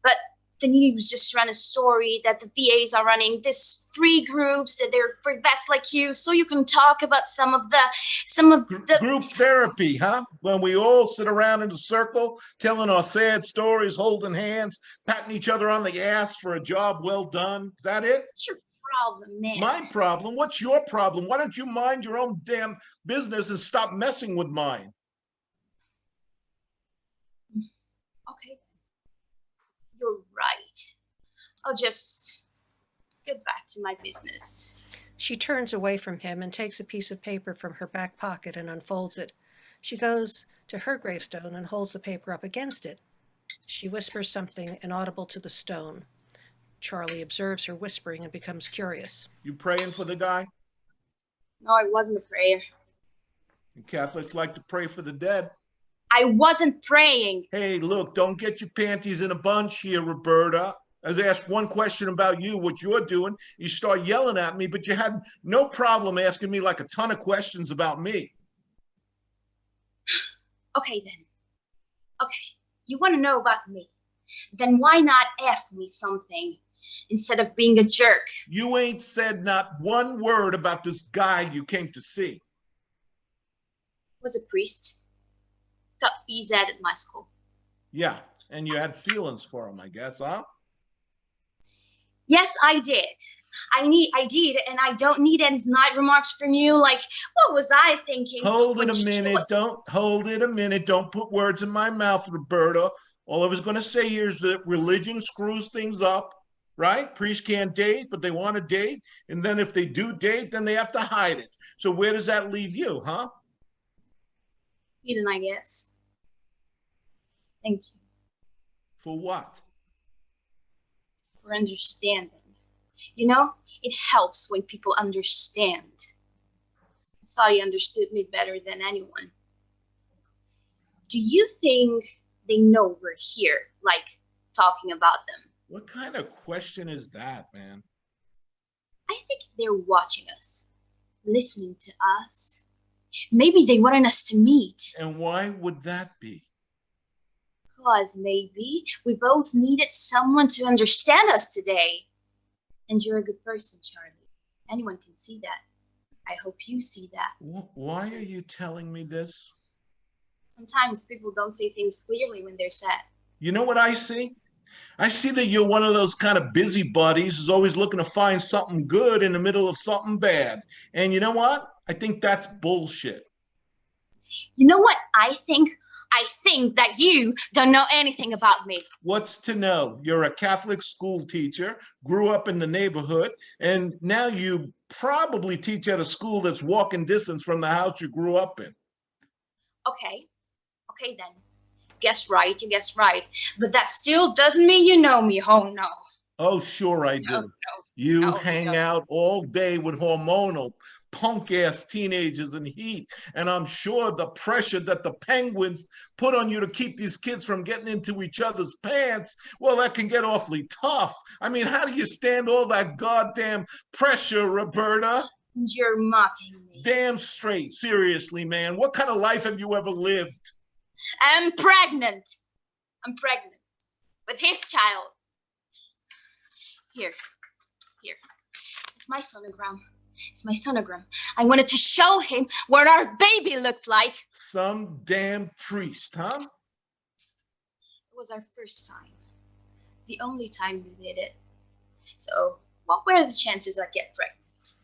But the news just ran a story that the VAs are running this free groups that they're for vets like you, so you can talk about some of the group therapy, huh? When we all sit around in a circle, telling our sad stories, holding hands, patting each other on the ass for a job well done. Is that it? What's your problem, man? My problem? What's your problem? Why don't you mind your own damn business and stop messing with mine? Okay. You're right. I'll just get back to my business. She turns away from him and takes a piece of paper from her back pocket and unfolds it. She goes to her gravestone and holds the paper up against it. She whispers something inaudible to the stone. Charlie observes her whispering and becomes curious. You praying for the guy? No, I wasn't a prayer. And Catholics like to pray for the dead. I wasn't praying. Hey, look, don't get your panties in a bunch here, Roberta. I asked one question about you, what you're doing. You start yelling at me, but you had no problem asking me like a ton of questions about me. Okay, then. Okay, you want to know about me. Then why not ask me something? instead of being a jerk. You ain't said not one word about this guy you came to see. Was a priest. Taught phys ed at my school. Yeah, and you had feelings for him, I guess, huh? Yes, I did. I did, and I don't need any snide remarks from you. Like, what was I thinking? Hold when it a she minute. was- Don't hold it a minute. Don't put words in my mouth, Roberta. All I was going to say here is that religion screws things up, right? Priests can't date, but they want to date. And then if they do date, then they have to hide it. So where does that leave you, huh? Eden, I guess. Thank you For what? for understanding. You know, it helps when people understand. I thought he understood me better than anyone. Do you think they know we're here, like talking about them? What kind of question is that, man? I think they're watching us, listening to us. Maybe they wanted us to meet. And why would that be? Because maybe we both needed someone to understand us today. And you're a good person, Charlie. Anyone can see that. I hope you see that. Why are you telling me this? Sometimes people don't see things clearly when they're sad. You know what I see? I see that you're one of those kind of busybodies who's always looking to find something good in the middle of something bad. And you know what? I think that's bullshit. You know what I think? I think that you don't know anything about me. What's to know? You're a Catholic school teacher, grew up in the neighborhood, and now you probably teach at a school that's walking distance from the house you grew up in. Okay. Okay then. Guess right, you guess right. But that still doesn't mean you know me. Oh no. Oh, sure I do. You hang out all day with hormonal, punk-ass teenagers in heat, and I'm sure the pressure that the Penguins put on you to keep these kids from getting into each other's pants, well, that can get awfully tough. I mean, how do you stand all that goddamn pressure, Roberta? You're mocking me. Damn straight. Seriously, man. What kind of life have you ever lived? I'm pregnant. I'm pregnant with his child. Here. It's my sonogram. It's my sonogram. I wanted to show him what our baby looks like. Some damn priest, huh? It was our first time. The only time we did it. So, what were the chances I'd get pregnant?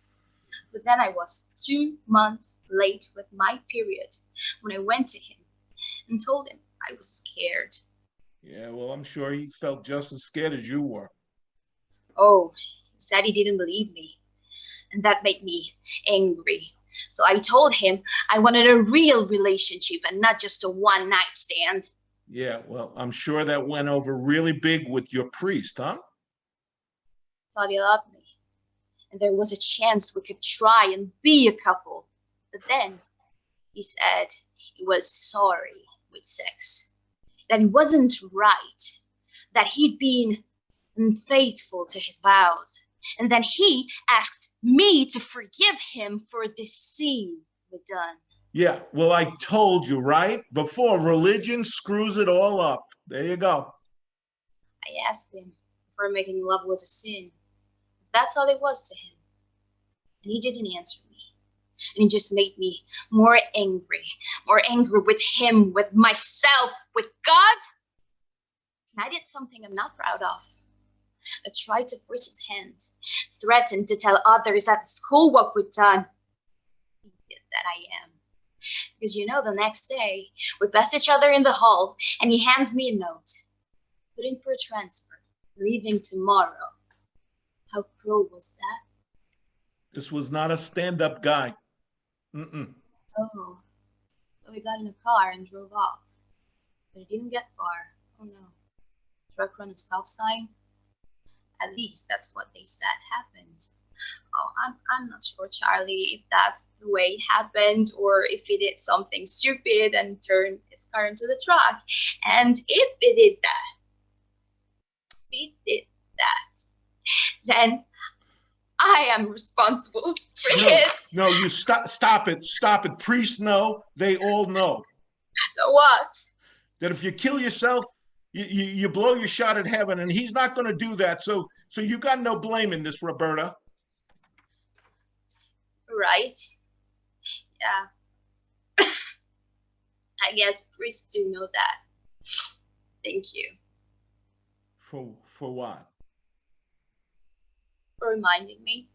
But then I was 2 months late with my period when I went to him and told him I was scared. Yeah, well, I'm sure he felt just as scared as you were. Oh, he said he didn't believe me. And that made me angry. So I told him I wanted a real relationship and not just a one-night stand. Yeah, well, I'm sure that went over really big with your priest, huh? Thought he loved me. And there was a chance we could try and be a couple. But then he said he was sorry with sex. That it wasn't right. That he'd been unfaithful to his vows. And then he asked me to forgive him for this sin we'd done. Yeah, well, I told you, right? Before religion screws it all up. There you go. I asked him if making love was a sin. That's all it was to him. And he didn't answer me. And it just made me more angry with him, with myself, with God. And I did something I'm not proud of. I tried to force his hand, threatened to tell others at school what we'd done. Idiot that I am. Because you know, the next day, we passed each other in the hall, and he hands me a note. Put in for a transfer, leaving tomorrow. How cruel was that? This was not a stand-up guy. Mm-mm. Oh, so we got in a car and drove off. But it didn't get far. Oh no. Truck run a stop sign? At least that's what they said happened. Oh, I'm not sure, Charlie, if that's the way it happened or if he did something stupid and turned his car into the truck. And if it did that, then I am responsible for his. No, you stop it. Priests know, they all know. What? That if you kill yourself, you blow your shot at heaven, and he's not going to do that. So So you got no blame in this, Roberta. Right? Yeah. I guess priests do know that. Thank you For what? for reminding me.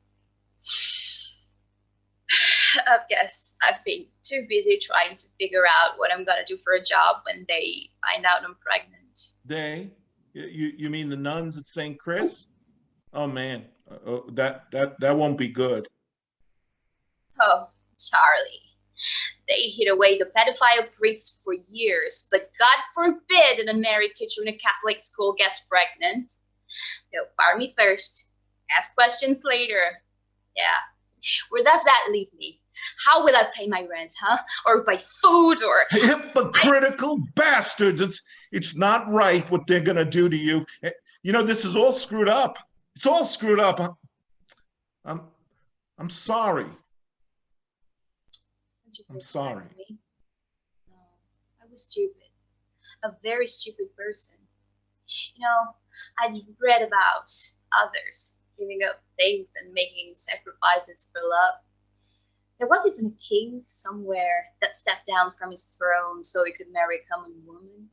I guess I've been too busy trying to figure out what I'm gonna do for a job when they find out I'm pregnant. They? You mean the nuns at St. Chris? Oh man, that won't be good. Oh, Charlie. They hid away the pedophile priests for years, but God forbid that a married teacher in a Catholic school gets pregnant. They'll fire me first, ask questions later. Yeah. Where does that leave me? How will I pay my rent, huh? Or buy food, or... Hypocritical bastards. It's not right what they're gonna do to you. You know, this is all screwed up. It's all screwed up. I'm sorry. I'm sorry. No, I was stupid. A very stupid person. You know, I'd read about others giving up things and making sacrifices for love. There was even a king somewhere that stepped down from his throne so he could marry a common woman.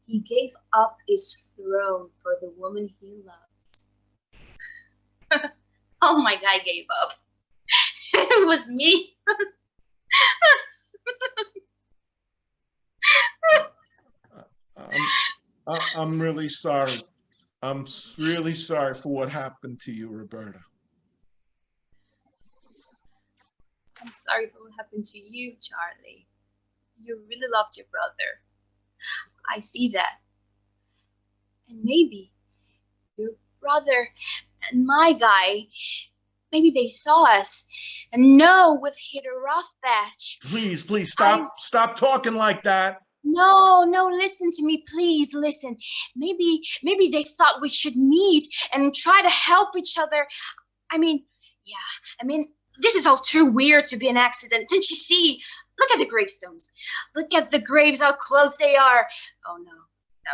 He gave up his throne for the woman he loved. Oh, my guy gave up. It was me. I'm really sorry. I'm really sorry for what happened to you, Roberta. I'm sorry for what happened to you, Charlie. You really loved your brother. I see that. And maybe your brother and my guy, maybe they saw us and know we've hit a rough patch. Please stop talking like that. No, listen to me, please listen. Maybe they thought we should meet and try to help each other. I mean, this is all too weird to be an accident. Didn't you see? Look at the gravestones. Look at the graves, how close they are. Oh, no,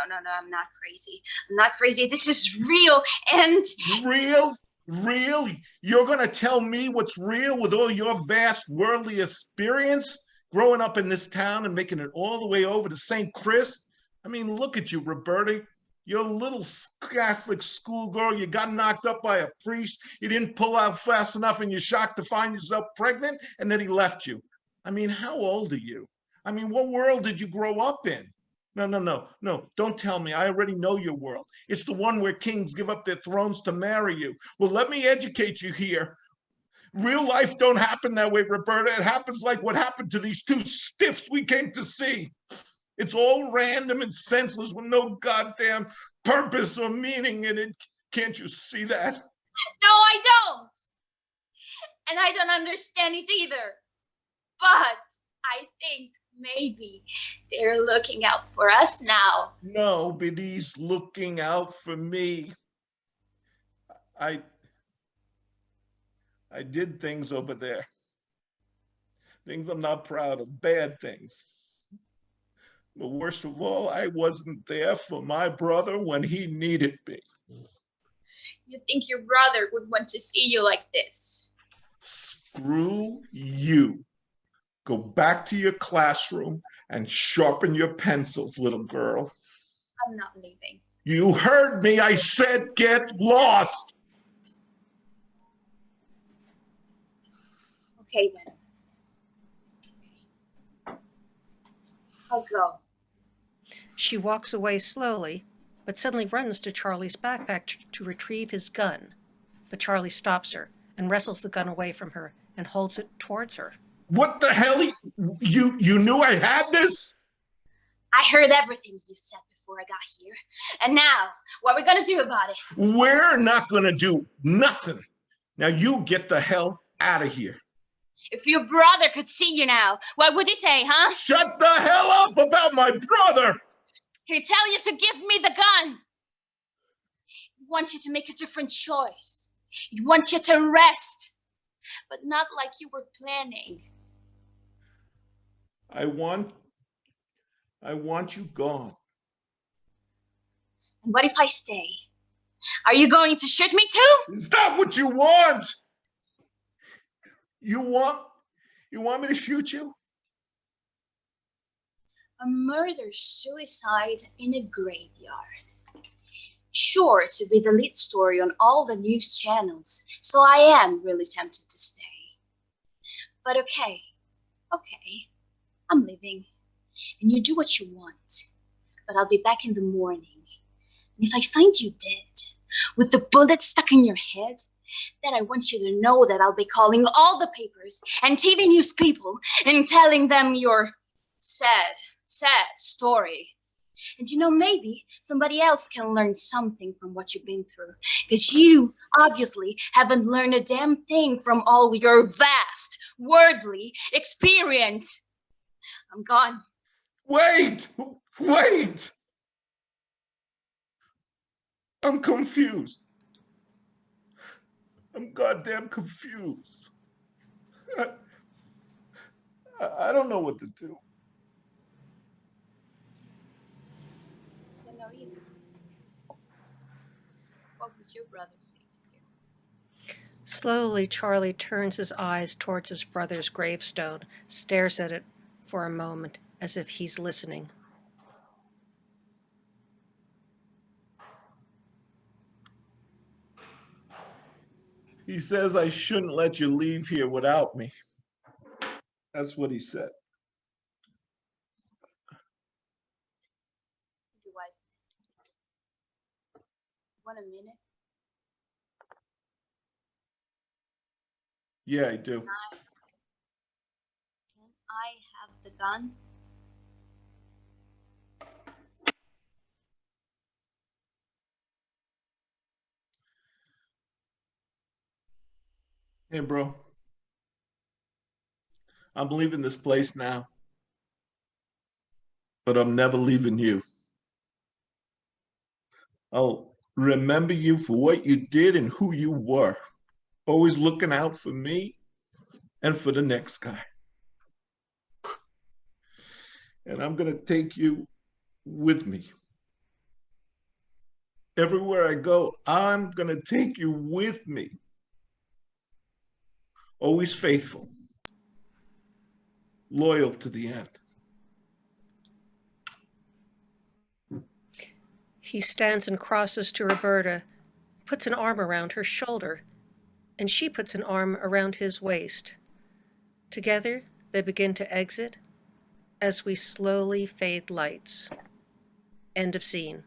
I'm not crazy. I'm not crazy. This is real and... Real? Real? You're going to tell me what's real with all your vast worldly experience? Growing up in this town and making it all the way over to St. Chris? I mean, look at you, Roberta. You're a little Catholic schoolgirl. You got knocked up by a priest. You didn't pull out fast enough and you're shocked to find yourself pregnant, and then he left you. I mean, how old are you? I mean, what world did you grow up in? No, don't tell me. I already know your world. It's the one where kings give up their thrones to marry you. Well, let me educate you here. Real life don't happen that way, Roberta. It happens like what happened to these two stiffs we came to see. It's all random and senseless with no goddamn purpose or meaning in it. Can't you see that? No, I don't. And I don't understand it either. But I think maybe they're looking out for us now. Nobody's looking out for me. I did things over there. Things I'm not proud of, bad things. But worst of all, I wasn't there for my brother when he needed me. You think your brother would want to see you like this? Screw you. Go back to your classroom and sharpen your pencils, little girl. I'm not leaving. You heard me. I said get lost. Okay, then. I'll go. She walks away slowly, but suddenly runs to Charlie's backpack to retrieve his gun. But Charlie stops her and wrestles the gun away from her and holds it towards her. What the hell? You knew I had this? I heard everything you said before I got here. And now, what are we going to do about it? We're not going to do nothing. Now you get the hell out of here. If your brother could see you now, what would he say, huh? Shut the hell up about my brother! He'd tell you to give me the gun. He wants you to make a different choice. He wants you to rest, but not like you were planning. I want you gone. And what if I stay? Are you going to shoot me too? Is that what you want? You want me to shoot you? A murder-suicide in a graveyard. Sure to be the lead story on all the news channels, so I am really tempted to stay. But okay, I'm leaving, and you do what you want, but I'll be back in the morning. And if I find you dead, with the bullet stuck in your head, then I want you to know that I'll be calling all the papers and TV news people and telling them your sad story. And maybe somebody else can learn something from what you've been through, because you obviously haven't learned a damn thing from all your vast worldly experience. I'm gone. Wait! I'm confused. I'm goddamn confused. I don't know what to do. I don't know either. What would your brother say to you? Slowly, Charlie turns his eyes towards his brother's gravestone, stares at it for a moment as if he's listening. He says I shouldn't let you leave here without me. That's what he said. He's a wise man. Want a minute? Yeah, I do. Can I have the gun? Hey, bro. I'm leaving this place now. But I'm never leaving you. I'll remember you for what you did and who you were. Always looking out for me and for the next guy. And I'm going to take you with me. Everywhere I go, I'm going to take you with me. Always faithful. Loyal to the end. He stands and crosses to Roberta, puts an arm around her shoulder, and she puts an arm around his waist. Together, they begin to exit as we slowly fade lights. End of scene.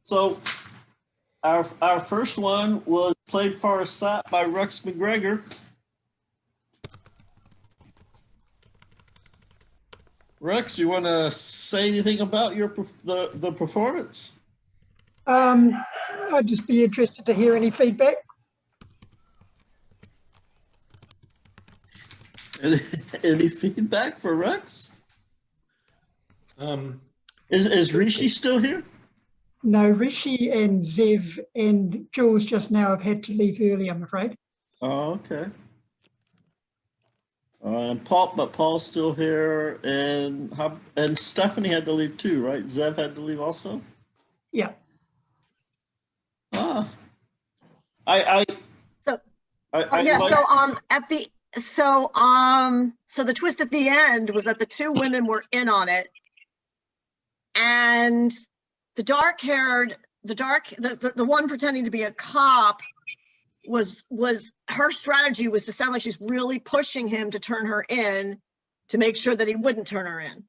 So our first one was played for us by Rex McGregor. Rex, you want to say anything about the performance? I'd just be interested to hear any feedback. Any feedback for Rex? Is Rishi still here? No, Rishi and Zev and Jules just now have had to leave early, I'm afraid. Oh, okay. But Paul's still here, and Stephanie had to leave too, right? Zev had to leave also. Yeah. Ah. So the twist at the end was that the two women were in on it, and the one pretending to be a cop was her strategy was to sound like she's really pushing him to turn her in to make sure that he wouldn't turn her in.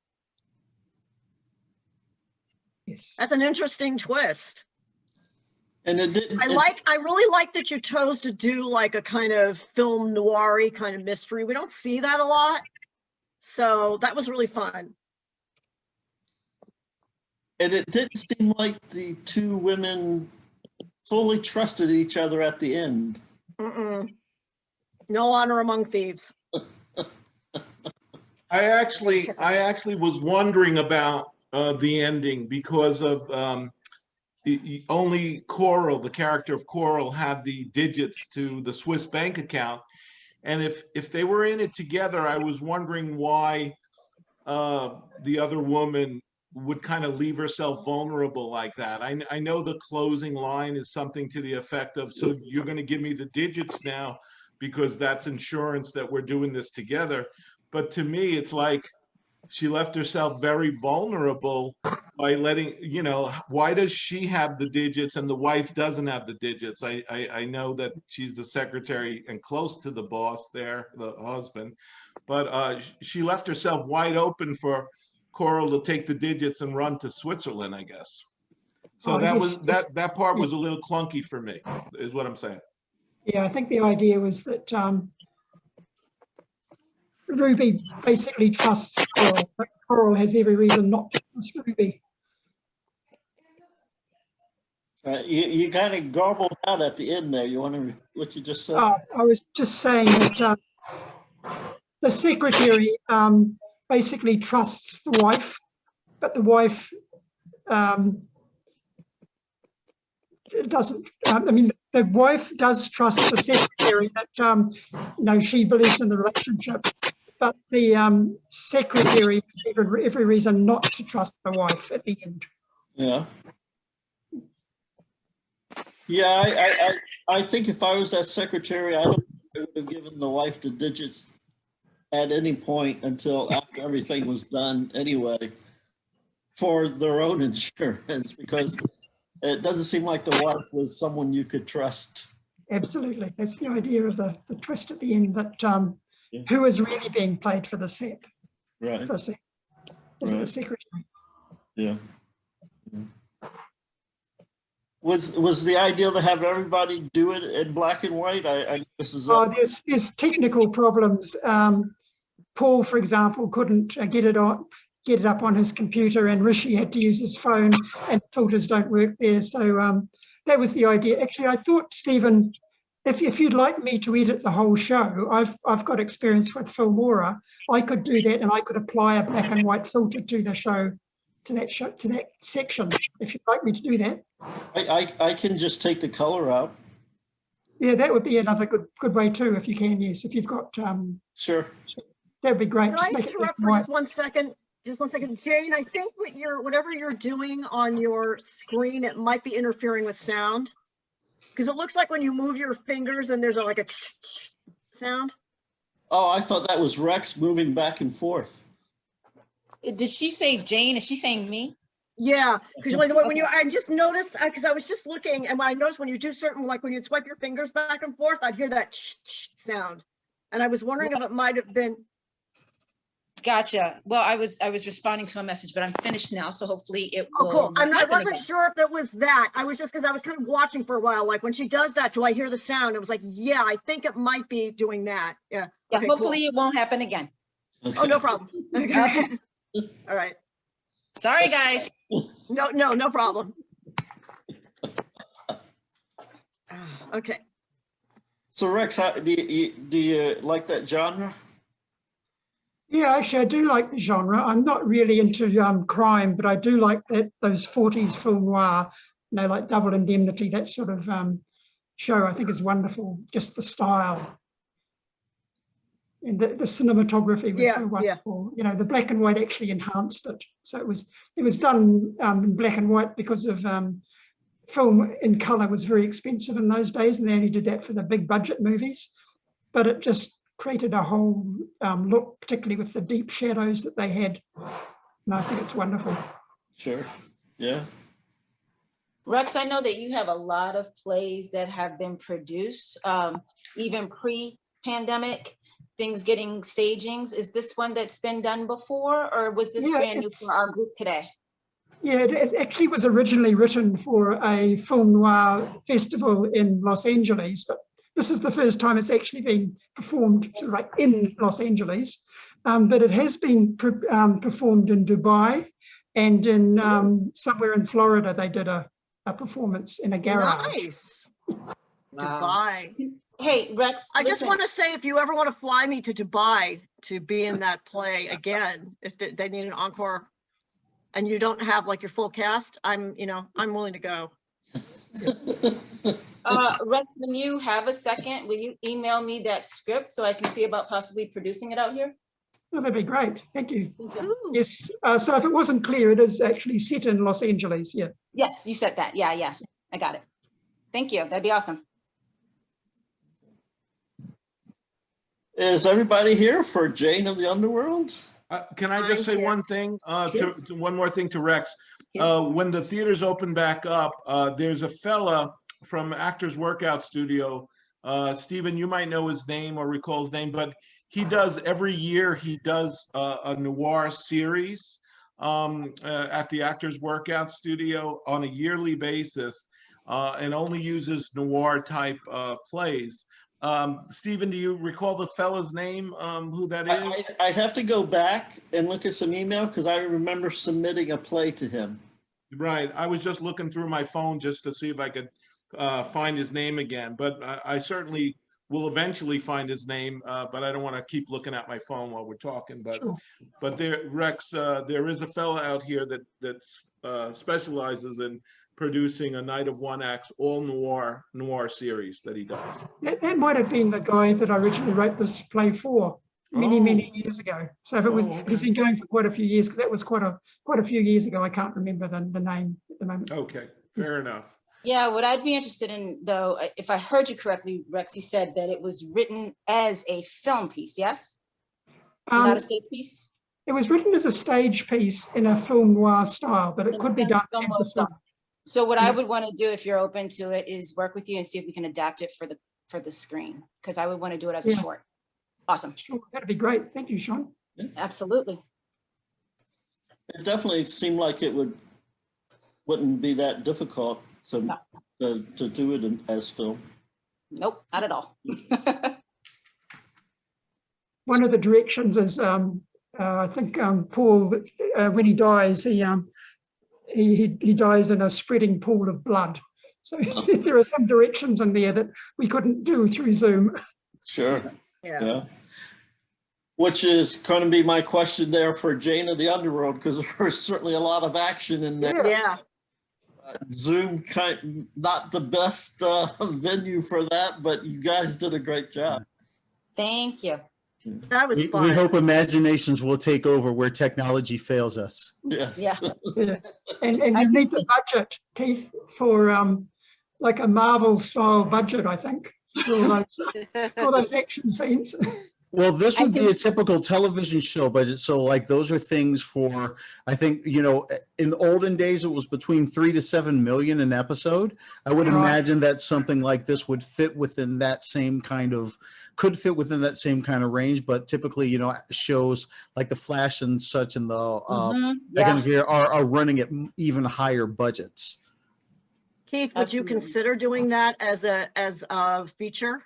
Yes. That's an interesting twist. And it didn't. I really like that you chose to do like a kind of film noir-y kind of mystery. We don't see that a lot. So that was really fun. And it didn't seem like the two women fully trusted each other at the end. No honor among thieves. I actually was wondering about the ending because of only Coral, the character of Coral, had the digits to the Swiss bank account, And if they were in it together, I was wondering why the other woman would kind of leave herself vulnerable like that. I know the closing line is something to the effect of, so you're going to give me the digits now because that's insurance that we're doing this together. But to me, it's like she left herself very vulnerable by letting, you know, why does she have the digits and the wife doesn't have the digits? I know that she's the secretary and close to the boss there, the husband, but she left herself wide open for Coral to take the digits and run to Switzerland, I guess. So that part was a little clunky for me, is what I'm saying. Yeah, I think the idea was that Ruby basically trusts Coral, but Coral has every reason not to trust Ruby. You kind of garbled out at the end there. You want to what you just said? I was just saying that the secretary basically trusts the wife, but the wife doesn't. I mean, the wife does trust the secretary that you know, she believes in the relationship, but the secretary has every reason not to trust the wife at the end. Yeah. Yeah, I think if I was that secretary, I would have given the wife the digits at any point until after everything was done anyway for their own insurance, because it doesn't seem like the wife was someone you could trust. Absolutely. That's the idea of the twist at the end, that who is really being played for the set? Right. For a set. Is it the secretary? Yeah. Was the idea to have everybody do it in black and white? I this is. There's technical problems. Paul, for example, couldn't get it up on his computer, and Rishi had to use his phone, and filters don't work there. So that was the idea. Actually, I thought, Stephen, if you'd like me to edit the whole show, I've got experience with Filmora. I could do that, and I could apply a black and white filter to the show, to that section. If you'd like me to do that, I can just take the color out. Yeah, that would be another good way too, if you can. Yes, if you've got sure, that'd be great. Can Just I make it interrupt for just 1 second? Just 1 second, Jane. I think whatever you're doing on your screen, it might be interfering with sound, because it looks like when you move your fingers and there's like a sound. Oh, I thought that was Rex moving back and forth. Did she say Jane? Is she saying me? Yeah, because when you, I just noticed, because I was just looking, and I noticed when you do certain, like when you swipe your fingers back and forth, I'd hear that sound, and I was wondering if it might have been. Gotcha. Well, I was responding to a message, but I'm finished now, so hopefully it will. Oh, cool. I wasn't sure if it was that. I was just, because I was kind of watching for a while, like when she does that, do I hear the sound? It was like, yeah, I think it might be doing that. Yeah. Yeah. Okay, Hopefully cool. it won't happen again. Okay. Oh, no problem. Okay. All right. Sorry, guys. No problem. Okay. So Rex, do you like that genre? Yeah, actually, I do like the genre. I'm not really into crime, but I do like those 40s film noir, you know, like Double Indemnity, that sort of show. I think is wonderful. Just the style. And the cinematography was so wonderful. You know, the black and white actually enhanced it. So it was done in black and white because of film in color was very expensive in those days, and they only did that for the big budget movies. But it just created a whole look, particularly with the deep shadows that they had. And I think it's wonderful. Sure. Yeah. Rex, I know that you have a lot of plays that have been produced, even pre-pandemic. Things getting stagings. Is this one that's been done before, or was this brand new for our group today? Yeah, it actually was originally written for a film noir festival in Los Angeles, but this is the first time it's actually been performed in Los Angeles. But it has been performed in Dubai and in somewhere in Florida. They did a performance in a garage. Nice. Dubai. Hey, Rex, I just want to say, if you ever want to fly me to Dubai to be in that play again, if they need an encore and you don't have like your full cast, I'm willing to go. Rex, when you have a second, will you email me that script so I can see about possibly producing it out here? Oh, that'd be great. Thank you. Yes. So if it wasn't clear, it is actually set in Los Angeles. Yeah. Yes, you said that. Yeah, yeah. I got it. Thank you. That'd be awesome. Is everybody here for Jane of the Underworld? Can I just say one thing? One more thing to Rex. When the theaters open back up, there's a fella from Actors Workout Studio. Stephen, you might know his name or recall his name, but he does every year. He does a noir series at the Actors Workout Studio on a yearly basis, and only uses noir type plays. Stephen, do you recall the fella's name? Who that is? I have to go back and look at some email because I remember submitting a play to him. Right. I was just looking through my phone just to see if I could find his name again, but I certainly will eventually find his name, but I don't want to keep looking at my phone while we're talking. But there, Rex, there is a fella out here that specializes in producing a Night of One Acts all noir series that he does. That might have been the guy that I originally wrote this play for many years ago. So if it was, it's been going for quite a few years because that was quite a few years ago. I can't remember the name at the moment. Okay, fair enough. Yeah, what I'd be interested in, though, if I heard you correctly, Rex, you said that it was written as a film piece, yes? Not a stage piece? It was written as a stage piece in a film noir style, but it could be done as a film. So what I would want to do, if you're open to it, is work with you and see if we can adapt it for the screen, because I would want to do it as a short. Awesome. Sure, that'd be great. Thank you, Sean. Absolutely. It definitely seemed like it wouldn't be that difficult to do it as film. Nope, not at all. One of the directions is, I think Paul, when he dies, he dies in a spreading pool of blood. So there are some directions in there that we couldn't do through Zoom. Sure. Yeah. Which is going to be my question there for Jane of the Underworld, because there's certainly a lot of action in there. Yeah. Zoom not the best venue for that, but you guys did a great job. Thank you. That was fun. We hope imaginations will take over where technology fails us. Yes. Yeah. And you need the budget, Keith, for like a Marvel style budget, I think, for all those action scenes. Well, this would be a typical television show budget. So like those are things for, I think, in the olden days, it was between 3 to 7 million an episode. I would imagine that something like this would fit within that same kind of, could fit within that same kind of range. But typically, shows like The Flash and such and the that kind of here are running at even higher budgets. Keith, would you consider doing that as a feature?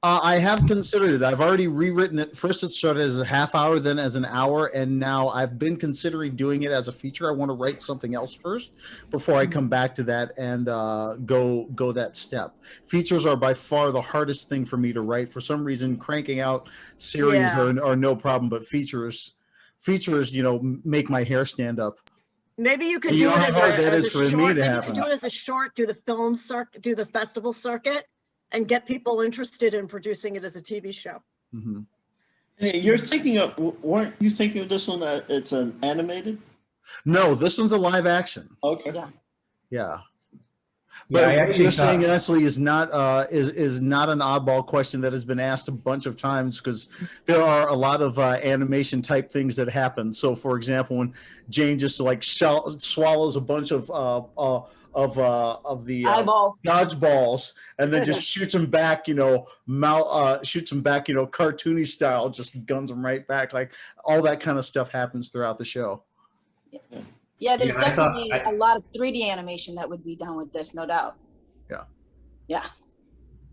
I have considered it. I've already rewritten it. First, it started as a half hour, then as an hour, and now I've been considering doing it as a feature. I want to write something else first before I come back to that and go that step. Features are by far the hardest thing for me to write. For some reason, cranking out series are no problem, but features, make my hair stand up. Maybe you could do it as a short. Maybe you could do it as a short. Do the film circuit, do the festival circuit, and get people interested in producing it as a TV show. Mm-hmm. Hey, weren't you thinking of this one that it's an animated? No, this one's a live action. Okay. Yeah. But what you're saying honestly is not is not an oddball question that has been asked a bunch of times, because there are a lot of animation type things that happen. So for example, when Jane just like swallows a bunch of the dodgeballs and then just shoots them back, shoots them back, cartoony style, just guns them right back. Like all that kind of stuff happens throughout the show. Yeah, there's definitely a lot of 3D animation that would be done with this, no doubt. Yeah.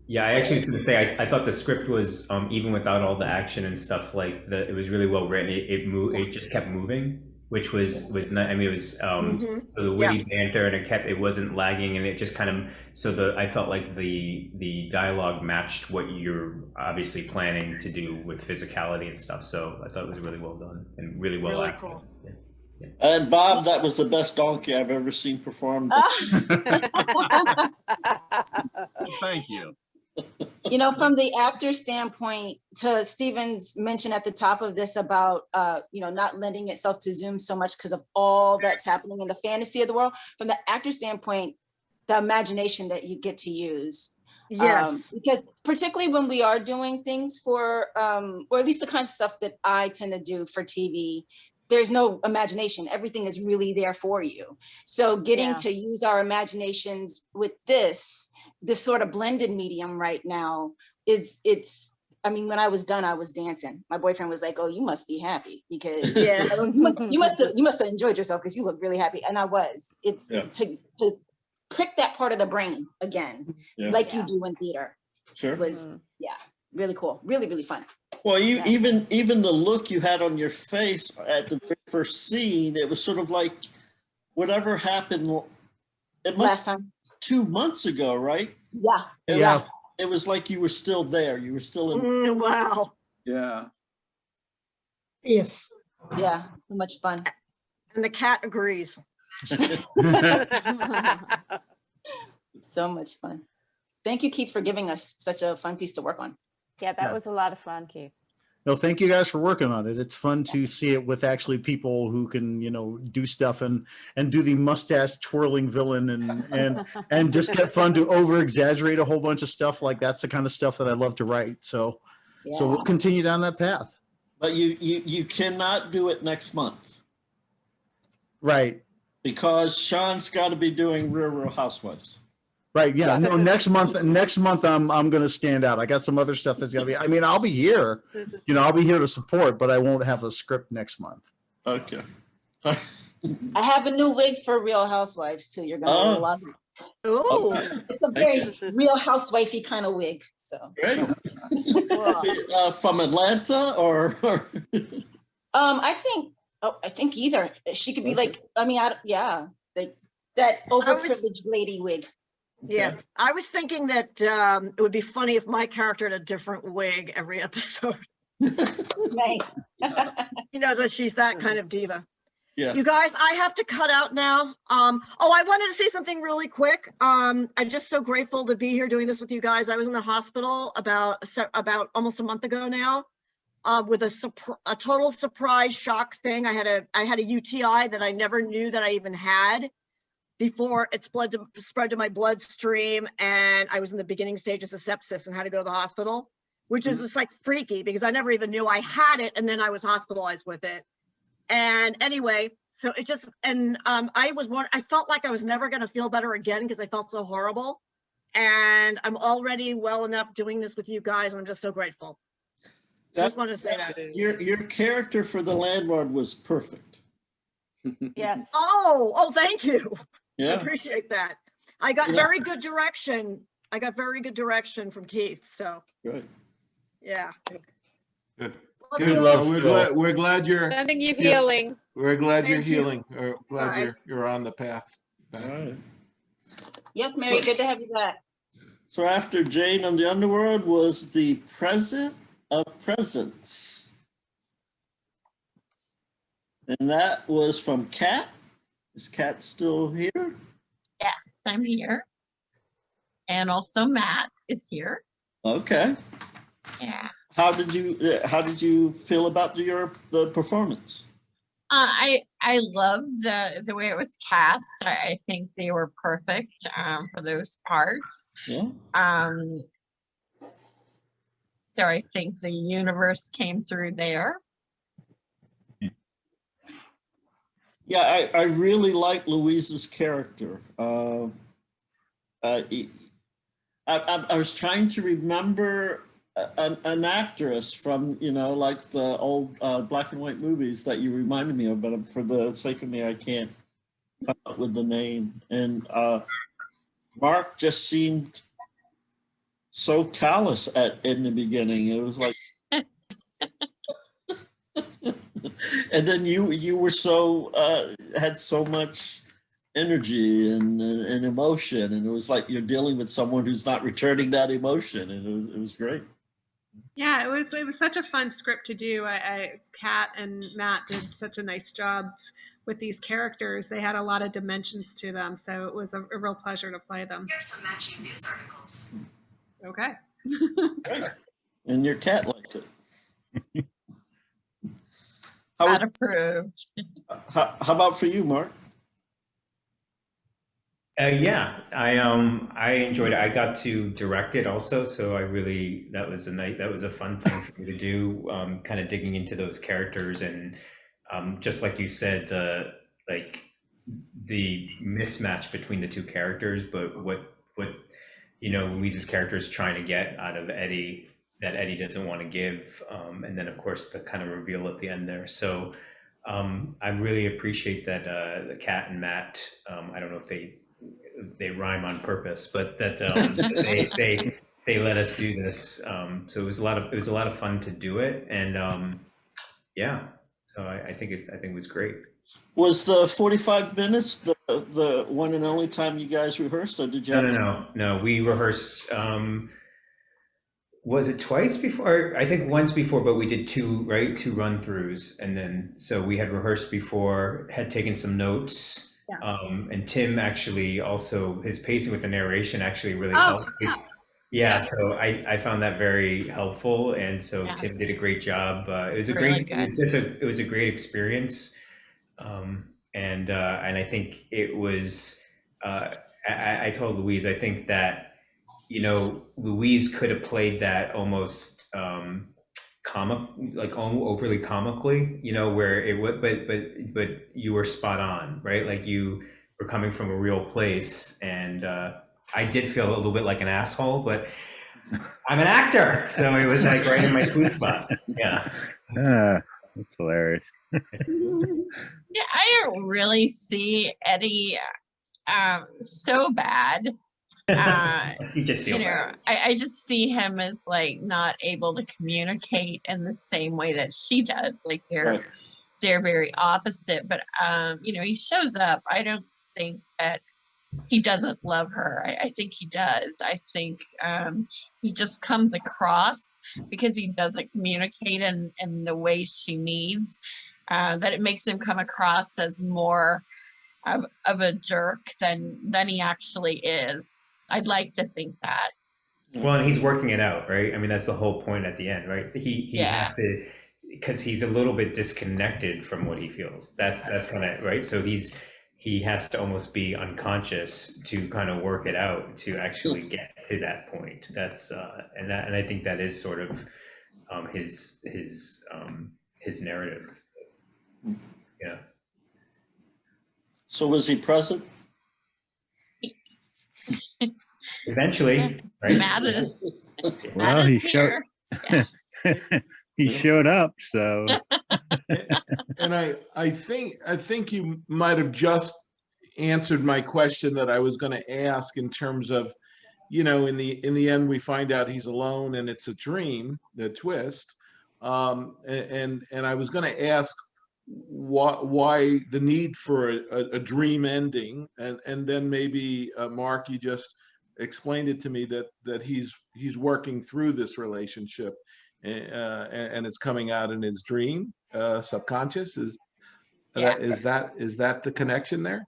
Yeah, I actually was going to say I thought the script was even without all the action and stuff, like it was really well written. It just kept moving, which was not. I mean, it was so the witty banter, and it wasn't lagging, and it just kind of I felt like the dialogue matched what you're obviously planning to do with physicality and stuff. So I thought it was really well done and really well acted. Cool. And Bob, that was the best donkey I've ever seen performed. Thank you. You know, from the actor standpoint, to Stephen's mention at the top of this about, you know, not lending itself to Zoom so much because of all that's happening in the fantasy of the world, from the actor standpoint, the imagination that you get to use. Yes. Because particularly when we are doing things for, or at least the kind of stuff that I tend to do for TV, there's no imagination. Everything is really there for you. So getting to use our imaginations with this sort of blended medium right now I mean, when I was done, I was dancing. My boyfriend was like, "Oh, you must be happy because you must have enjoyed yourself because you look really happy." And I was. It's to prick that part of the brain again, like you do in theater. Sure. Was really cool, really, really fun. Well, even the look you had on your face at the very first scene, it was sort of like whatever happened. It must Last time. 2 months ago, right? Yeah. It was like you were still there. You were still in. Wow. Yeah. Yes. Yeah, so much fun. And the cat agrees. So much fun. Thank you, Keith, for giving us such a fun piece to work on. Yeah, that was a lot of fun, Keith. No, thank you guys for working on it. It's fun to see it with actually people who can, you know, do stuff and do the mustache twirling villain and just get fun to over exaggerate a whole bunch of stuff. Like that's the kind of stuff that I love to write. So we'll continue down that path. But you cannot do it next month. Right. Because Sean's got to be doing Real Housewives. Right. Yeah. No, next month I'm going to stand out. I got some other stuff that's going to be, I mean, I'll be here, you know, I'll be here to support, but I won't have a script next month. Okay. I have a new wig for Real Housewives too. You're going to love it. Oh, it's a very Real Housewifey kind of wig. So great. From Atlanta or? I think either. She could be like, I mean, that overprivileged lady wig. Yeah, I was thinking that it would be funny if my character had a different wig every episode. Right. You know that she's that kind of diva. Yes. You guys, I have to cut out now. I wanted to say something really quick. I'm just so grateful to be here doing this with you guys. I was in the hospital about almost a month ago now with a total surprise shock thing. I had a UTI that I never knew that I even had before it spread to my bloodstream, and I was in the beginning stages of sepsis and had to go to the hospital, which is just like freaky because I never even knew I had it, and then I was hospitalized with it. And anyway, so it just, and I felt like I was never going to feel better again because I felt so horrible. And I'm already well enough doing this with you guys, and I'm just so grateful. Just want to say that. Your character for the landlord was perfect. Yes. Oh, thank you. Yeah. I appreciate that. I got very good direction. I got very good direction from Keith. So Good. yeah. Good. Love Good. you. Well, we're glad you're Sending you healing. We're glad you're Thank you. healing, or glad you're on the path. All right. Yes, Mary, good to have you back. So after Jane on the Underworld was the Present of Presents. And that was from Kat. Is Kat still here? Yes, I'm here. And also Matt is here. Okay. Yeah. How did you feel about the performance? I loved the way it was cast. I think they were perfect for those parts. Yeah. So I think the universe came through there. Yeah, I really like Louise's character. I was trying to remember an actress from, you know, like the old black and white movies that you reminded me of, but for the sake of me, I can't come up with the name. And Mark just seemed so callous in the beginning. It was like, and then you were so had so much energy and emotion, and it was like you're dealing with someone who's not returning that emotion, and it was great. Yeah, it was such a fun script to do. Kat and Matt did such a nice job with these characters. They had a lot of dimensions to them, so it was a real pleasure to play them. Here's some matching news articles. Okay. And your cat liked it. Not approved. How about for you, Mark? Yeah, I enjoyed it. I got to direct it also, so that was a fun thing for me to do. Kind of digging into those characters and just like you said, the mismatch between the two characters, but what Louise's character is trying to get out of Eddie that Eddie doesn't want to give, and then of course the kind of reveal at the end there. So I really appreciate that the Cat and Matt. I don't know if they rhyme on purpose, but that they let us do this. So it was a lot of fun to do it, and yeah. So I think it was great. Was the 45 minutes the one and only time you guys rehearsed, or did you? No. We rehearsed. Was it twice before? I think once before, but we did two run-throughs, and then so we had rehearsed before, had taken some notes. Yeah. And Tim actually also, his pacing with the narration actually really helped. Yeah, so I found that very helpful, and so yes. Tim did a great job. It was it was a great experience, and I think it was. I told Louise, I think that Louise could have played that almost overly comically, where it would, but you were spot on, right? Like you were coming from a real place, and I did feel a little bit like an asshole, but I'm an actor, so it was like right in my sweet spot. Yeah. That's hilarious. Yeah, I don't really see Eddie so bad. You just feel bad. I just see him as like not able to communicate in the same way that she does. Like they're very opposite, but he shows up. I don't think that he doesn't love her. I think he does. I think he just comes across, because he doesn't communicate in the way she needs, that it makes him come across as more of a jerk than he actually is. I'd like to think that. Well, and he's working it out, right? I mean, that's the whole point at the end, right? He has to, because he's a little bit disconnected from what he feels. That's kind of right. So he has to almost be unconscious to kind of work it out to actually get to that point. That's and I think that is sort of his narrative. Yeah. So was he present? Eventually, right? Well, he showed. He showed up, so. And I think you might have just answered my question that I was going to ask, in terms of, in the end we find out he's alone and it's a dream, the twist, and I was going to ask why the need for a dream ending, and then maybe Mark, you just explained it to me that he's working through this relationship, and it's coming out in his dream, subconscious. Is that the connection there?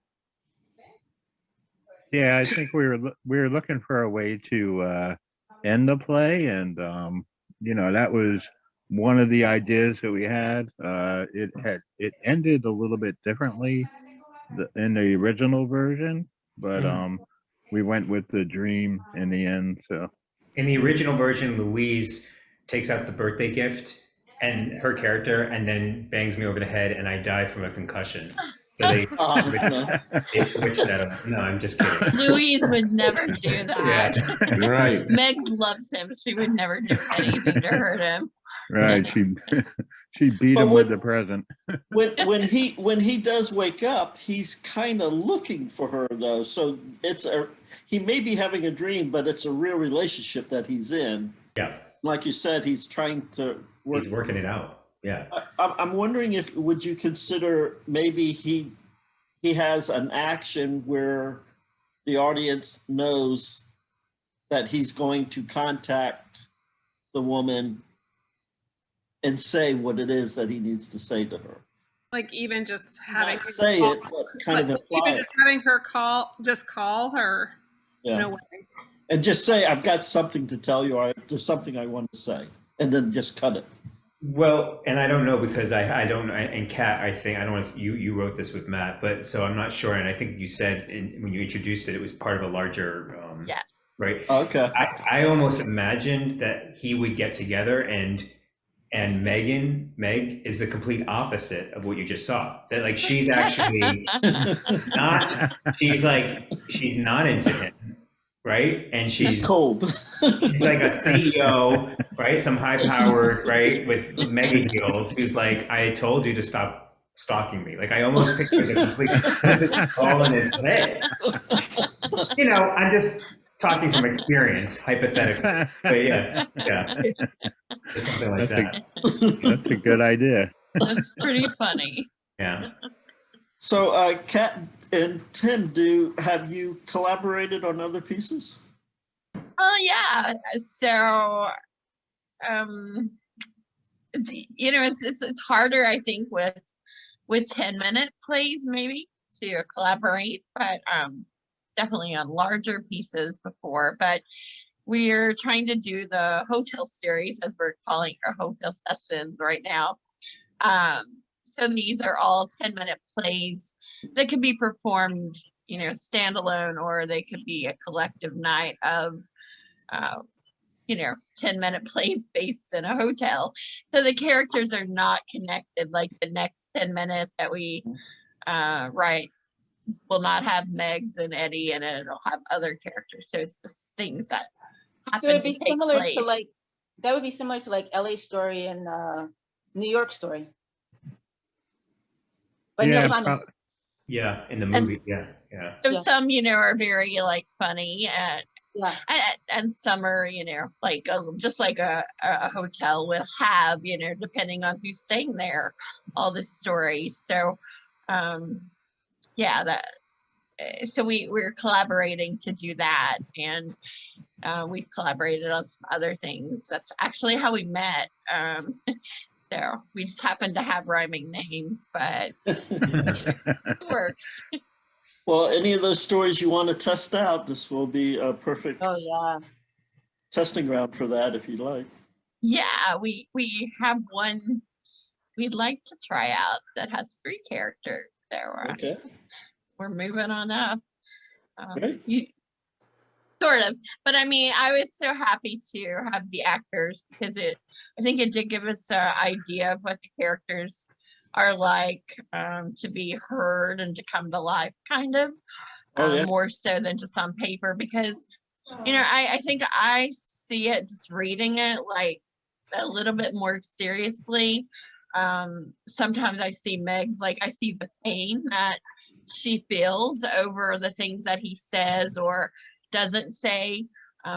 Yeah, I think we were looking for a way to end the play, and that was one of the ideas that we had. It ended a little bit differently in the original version, but we went with the dream in the end. So in the original version, Louise takes out the birthday gift and her character, and then bangs me over the head, and I die from a concussion. So they switched that up. No, I'm just kidding. Louise would never do that. Yeah. Right. Megs loves him. She would never do anything to hurt him. Right. She beat him with the present. when he does wake up, he's kind of looking for her though. So he may be having a dream, but it's a real relationship that he's in. Yeah. Like you said, he's trying to He's working it out. Yeah. I'm wondering would you consider maybe he has an action where the audience knows that he's going to contact the woman and say what it is that he needs to say to her. Like even just Not having her say call- it, but kind of like, imply even it. just having her call her. Yeah. No way. And just say, I've got something to tell you, or there's something I want to say, and then just cut it. Well, and I don't know because I don't, and Kat, I think, I don't want to, you wrote this with Matt, but so I'm not sure. And I think you said when you introduced it, it was part of a larger, Yeah. right? Okay. I almost imagined that he would get together and Meg is the complete opposite of what you just saw. That like, she's actually not, she's not into him. Right? And she's cold. She's like a CEO, right? Some high powered, right? With mega heels who's like, I told you to stop stalking me. Like I almost pictured the complete all in his head. You know, I'm just talking from experience, hypothetically. But yeah. It's something like that. That's a good idea. That's pretty funny. Yeah. So, Kat and Tim, have you collaborated on other pieces? Oh yeah. So, you know, it's harder, I think, with 10-minute plays maybe to collaborate, but definitely on larger pieces before. But we're trying to do the hotel series, as we're calling our hotel sessions right now. So these are all 10-minute plays that can be performed, you know, standalone, or they could be a collective night of, you know, 10-minute plays based in a hotel. So the characters are not connected. Like the next 10 minutes that we write will not have Megs and Eddie in it. It'll have other characters. So it's just things that happen It would to be take similar place. to like, that would be similar to like LA Story and New York Story. But Neil Simon. Yeah, in the And movie. Yeah. So some, you know, are very like funny and some are, you know, like just like a hotel will have, you know, depending on who's staying there, all the stories. So, yeah, so we're collaborating to do that, and we've collaborated on some other things. That's actually how we met. So we just happen to have rhyming names, but you know, it works. Well, any of those stories you want to test out, this will be a perfect testing ground for that if you'd like. Yeah, we have one we'd like to try out that has 3 characters. So we're moving on up. Sort of, but I mean, I was so happy to have the actors because I think it did give us an idea of what the characters are like, to be heard and to come to life, kind of, more so than just on paper. Because, you know, I think I see it just reading it like a little bit more seriously. Sometimes I see Meg's, like I see the pain that she feels over the things that he says or doesn't say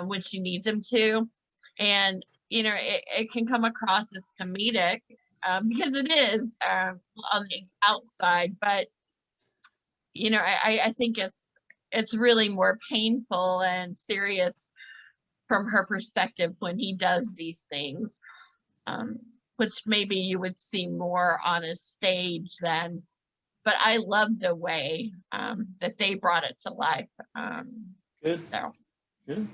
when she needs him to. And, you know, it can come across as comedic because it is on the outside, but, you know, I think it's really more painful and serious from her perspective when he does these things, which maybe you would see more on a stage than, but I love the way that they brought it to life. Good. So. Good.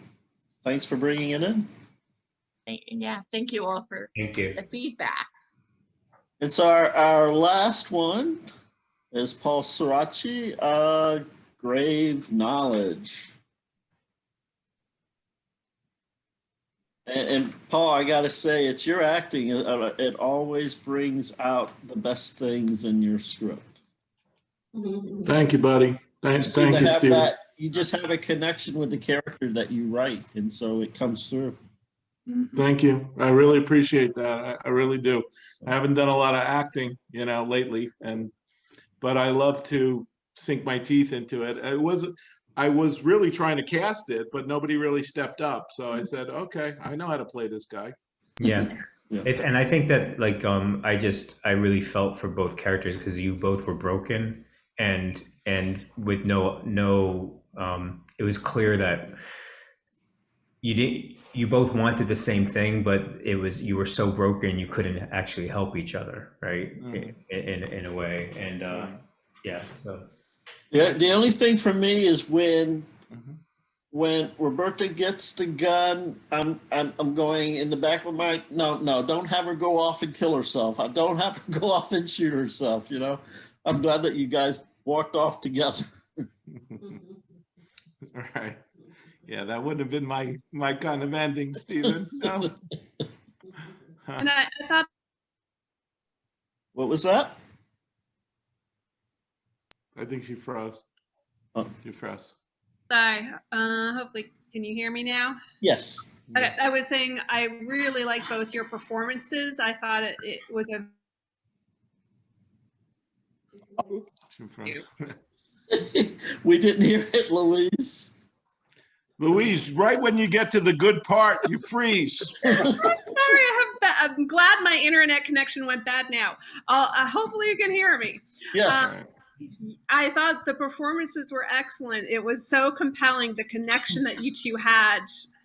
Thanks for bringing it in. Yeah, thank you all for the feedback. It's our last one is Paul Sirachi, Grave Knowledge. And Paul, I got to say, it's your acting. It always brings out the best things in your script. Thank you, buddy. Thank you, Steve. You just have a connection with the character that you write, and so it comes through. Thank you. I really appreciate that. I really do. I haven't done a lot of acting, you know, lately, but I love to sink my teeth into it. I was really trying to cast it, but nobody really stepped up. So I said, okay, I know how to play this guy. Yeah. And I think that like I really felt for both characters because you both were broken and with no it was clear that you both wanted the same thing, but you were so broken you couldn't actually help each other, right? In a way. And yeah, so Yeah, the only thing for me is when Roberta gets the gun, I'm going in the back of my no, don't have her go off and kill herself. I don't have her go off and shoot herself, you know. I'm glad that you guys walked off together. All right. Yeah, that wouldn't have been my kind of ending, Stephen. No. And I thought. What was that? I think she froze. Oh. You froze. Sorry. Hopefully, can you hear me now? Yes. Okay, I was saying I really like both your performances. I thought it was a. She froze. We didn't hear it, Louise. Louise, right when you get to the good part, you freeze. Sorry, I'm glad my internet connection went bad now. Hopefully you can hear me. Yes. I thought the performances were excellent. It was so compelling. The connection that you two had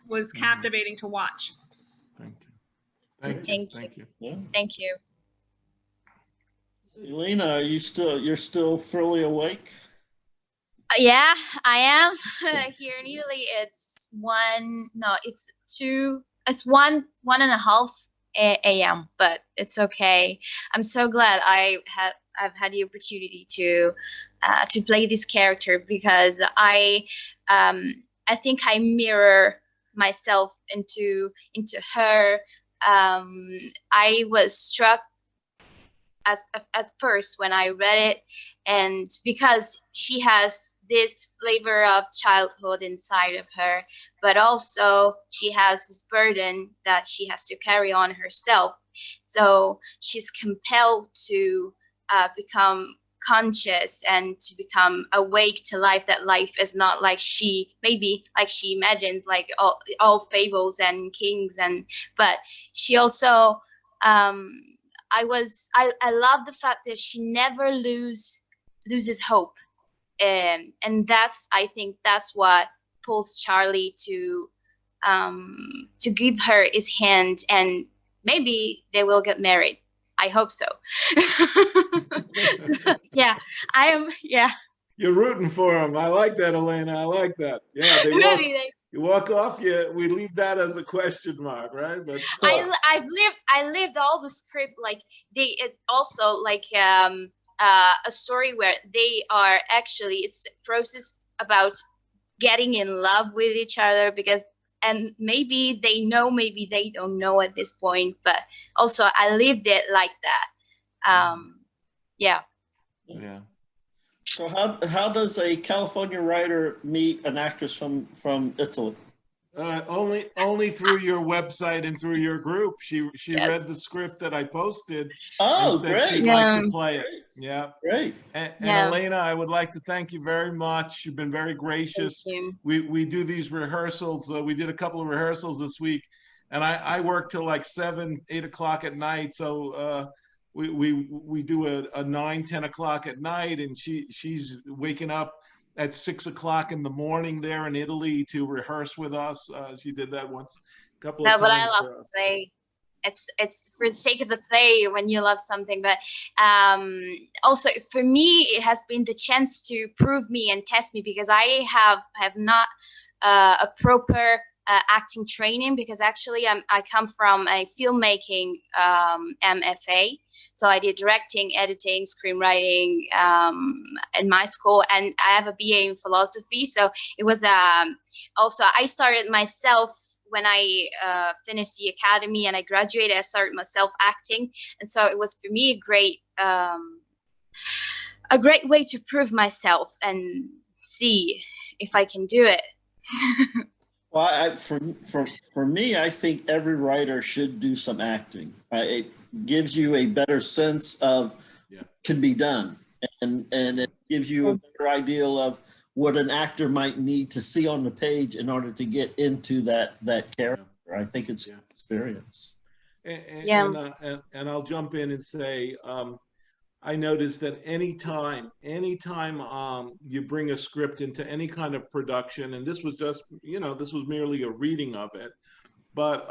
was captivating to watch. Thank you. Thank you. Elena, you're still fully awake? Yeah, I am. Here in Italy, it's 1:30 a.m., but it's okay. I'm so glad I've had the opportunity to play this character, because I think I mirror myself into her. I was struck at first when I read it, and because she has this flavor of childhood inside of her, but also she has this burden that she has to carry on herself. So she's compelled to become conscious and to become awake to life, that life is not like she imagined, like all fables and kings, but she also I love the fact that she never loses hope, and I think that's what pulls Charlie to give her his hand, and maybe they will get married. I hope so. Yeah, I am. Yeah. You're rooting for him. I like that, Elena. I like that. Yeah, you walk off. Yeah, we leave that as a question mark, right? But I lived all the script, like it's also like a story where they are actually, it's a process about getting in love with each other, and maybe they know, maybe they don't know at this point, but also I lived it like that. Yeah. Yeah. So how does a California writer meet an actress from Italy? Only through your website and through your group. She read the script that I posted. And said Great. she'd like to play it. Yeah. Great. And Elena, I would like to thank you very much. You've been very gracious. We do these rehearsals. We did a couple of rehearsals this week, and I work till like 7, 8 o'clock at night. So we do a 9, 10 o'clock at night, and she's waking up at 6 o'clock in the morning there in Italy to rehearse with us. She did that once, a couple of times. But I love to play. It's for the sake of the play when you love something. But also for me, it has been the chance to prove me and test me, because I have not a proper acting training, because actually I come from a filmmaking MFA. So I did directing, editing, screenwriting in my school, and I have a BA in philosophy. So it was also, I started myself when I finished the academy and I graduated. I started myself acting, and so it was for me a great way to prove myself and see if I can do it. Well, for me, I think every writer should do some acting. It gives you a better sense of can be done, and it gives you a better idea of what an actor might need to see on the page in order to get into that character. I think it's experience. And I'll jump in and say, I noticed that anytime you bring a script into any kind of production, and this was just, this was merely a reading of it, but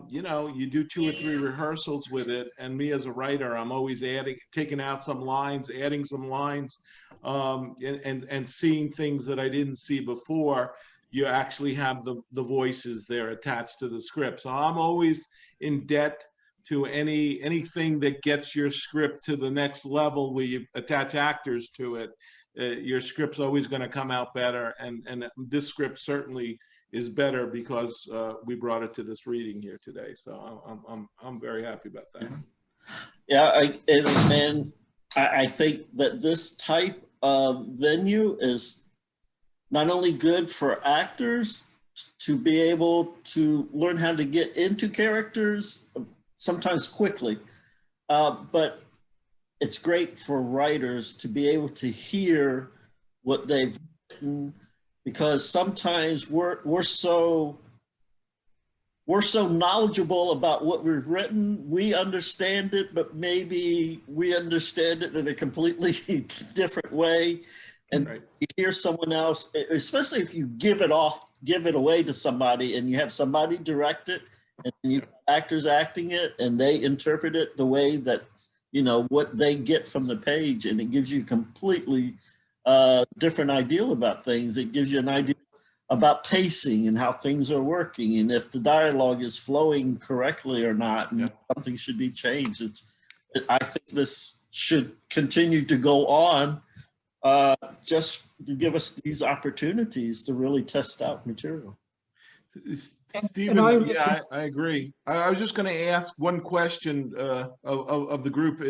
you do 2 or 3 rehearsals with it, and me as a writer, I'm always taking out some lines, adding some lines, and seeing things that I didn't see before. You actually have the voices there attached to the script. So I'm always in debt to anything that gets your script to the next level where you attach actors to it. Your script's always going to come out better, and this script certainly is better because we brought it to this reading here today. So I'm very happy about that. Yeah, I think that this type of venue is not only good for actors to be able to learn how to get into characters, sometimes quickly, but it's great for writers to be able to hear what they've written, because sometimes we're so knowledgeable about what we've written. We understand it, but maybe we understand it in a completely different way. And you hear someone else, especially if you give it away to somebody, and you have somebody direct it, and you have actors acting it, and they interpret it the way that, what they get from the page, and it gives you completely different idea about things. It gives you an idea about pacing and how things are working, and if the dialogue is flowing correctly or not, and something should be changed. I think this should continue to go on, just to give us these opportunities to really test out material. Stephen, yeah, I agree. I was just going to ask one question of the group.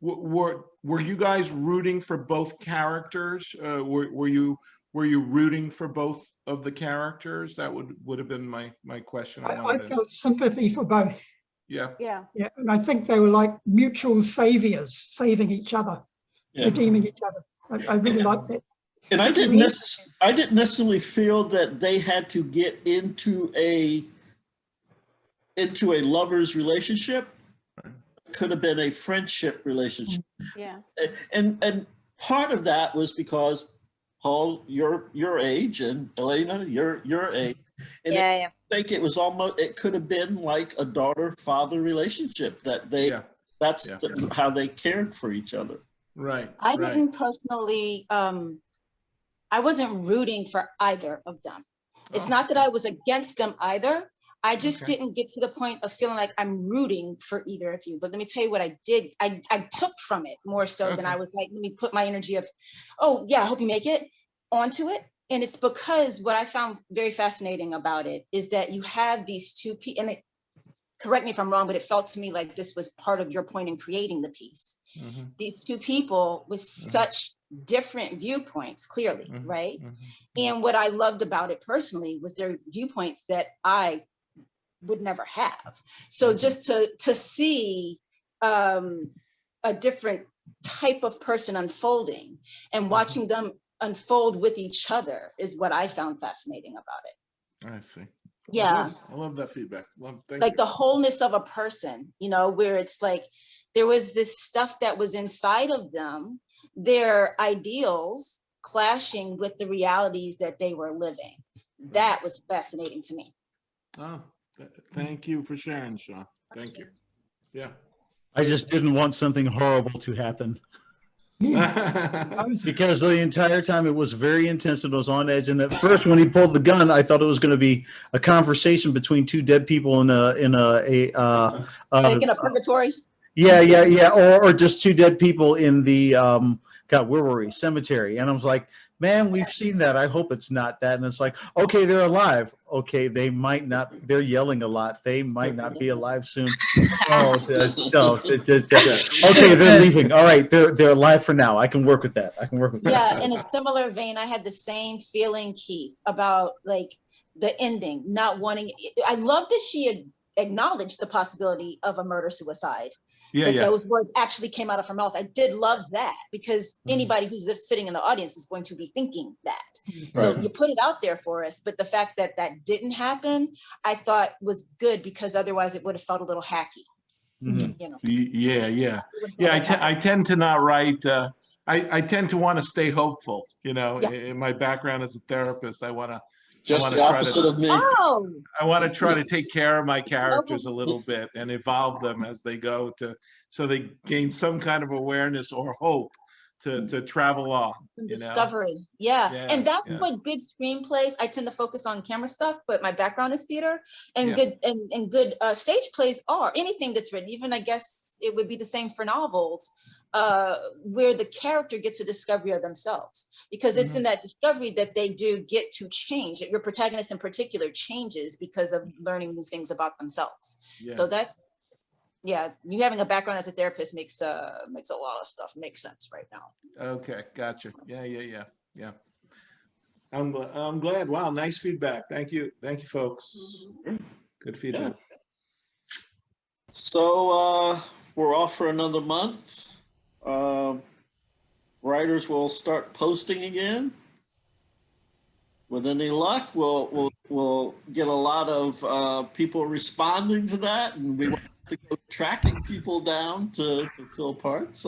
Were you guys rooting for both characters? Were you rooting for both of the characters? That would have been my question. I felt sympathy for both. Yeah. Yeah, and I think they were like mutual saviors, saving each other, redeeming each other. I really liked that. And I didn't necessarily feel that they had to get into a lover's relationship. It could have been a friendship relationship. Yeah. And part of that was because, Paul, your age, and Elena, your age. And I think it was it could have been like a daughter-father relationship that that's how they cared for each other. Right. I didn't personally, I wasn't rooting for either of them. It's not that I was against them either. I just didn't get to the point of feeling like I'm rooting for either of you. But let me tell you what I did. I took from it more so than I was like, let me put my energy of, oh yeah, I hope you make it, onto it. And it's because what I found very fascinating about it is that you have these two people, and correct me if I'm wrong, but it felt to me like this was part of your point in creating the piece. These two people with such different viewpoints, clearly, right? And what I loved about it personally was their viewpoints that I would never have. So just to see a different type of person unfolding and watching them unfold with each other is what I found fascinating about it. I see. Yeah. I love that feedback. Thank like you. the wholeness of a person, where it's like there was this stuff that was inside of them, their ideals clashing with the realities that they were living. That was fascinating to me. Oh, thank you for sharing, Sean. Thank you. Yeah. I just didn't want something horrible to happen. Because the entire time it was very intense and it was on edge. And at first, when he pulled the gun, I thought it was going to be a conversation between two dead people in like in a purgatory. Yeah. Or just two dead people in the God, where were we? Cemetery. And I was like, man, we've seen that. I hope it's not that. And it's like, okay, they're alive. Okay, they might not. They're yelling a lot. They might not be alive soon. Oh, no. Okay, they're leaving. All right, they're alive for now. I can work with that. Yeah, in a similar vein, I had the same feeling, Keith, about like the ending, not wanting. I love that she acknowledged the possibility of a murder-suicide. Those words actually came out of her mouth. I did love that, because anybody who's sitting in the audience is going to be thinking that. So you put it out there for us, but the fact that that didn't happen, I thought was good, because otherwise it would have felt a little hacky. Mhm. You know. Yeah. I tend to not write. I tend to want to stay hopeful. You know, in my background as a therapist, I want to. Just the opposite of me. Oh, I want to try to take care of my characters a little bit and evolve them as they go so they gain some kind of awareness or hope to travel on. You know? discovery. Yeah. Yeah, And that's yeah. what good screenplays, I tend to focus on camera stuff, but my background is theater, and Yeah. good stage plays are anything that's written. Even I guess it would be the same for novels, where the character gets a discovery of themselves, because it's in that discovery that they do get to change. Your protagonist in particular changes because of learning new things about themselves. Yeah. So that's, yeah, you having a background as a therapist makes a lot of stuff make sense right now. Okay, gotcha. Yeah. I'm glad. Wow, nice feedback. Thank you, folks. Good feedback. So we're off for another month. Writers will start posting again. With any luck, we'll get a lot of people responding to that, and we want to go tracking people down to fill parts.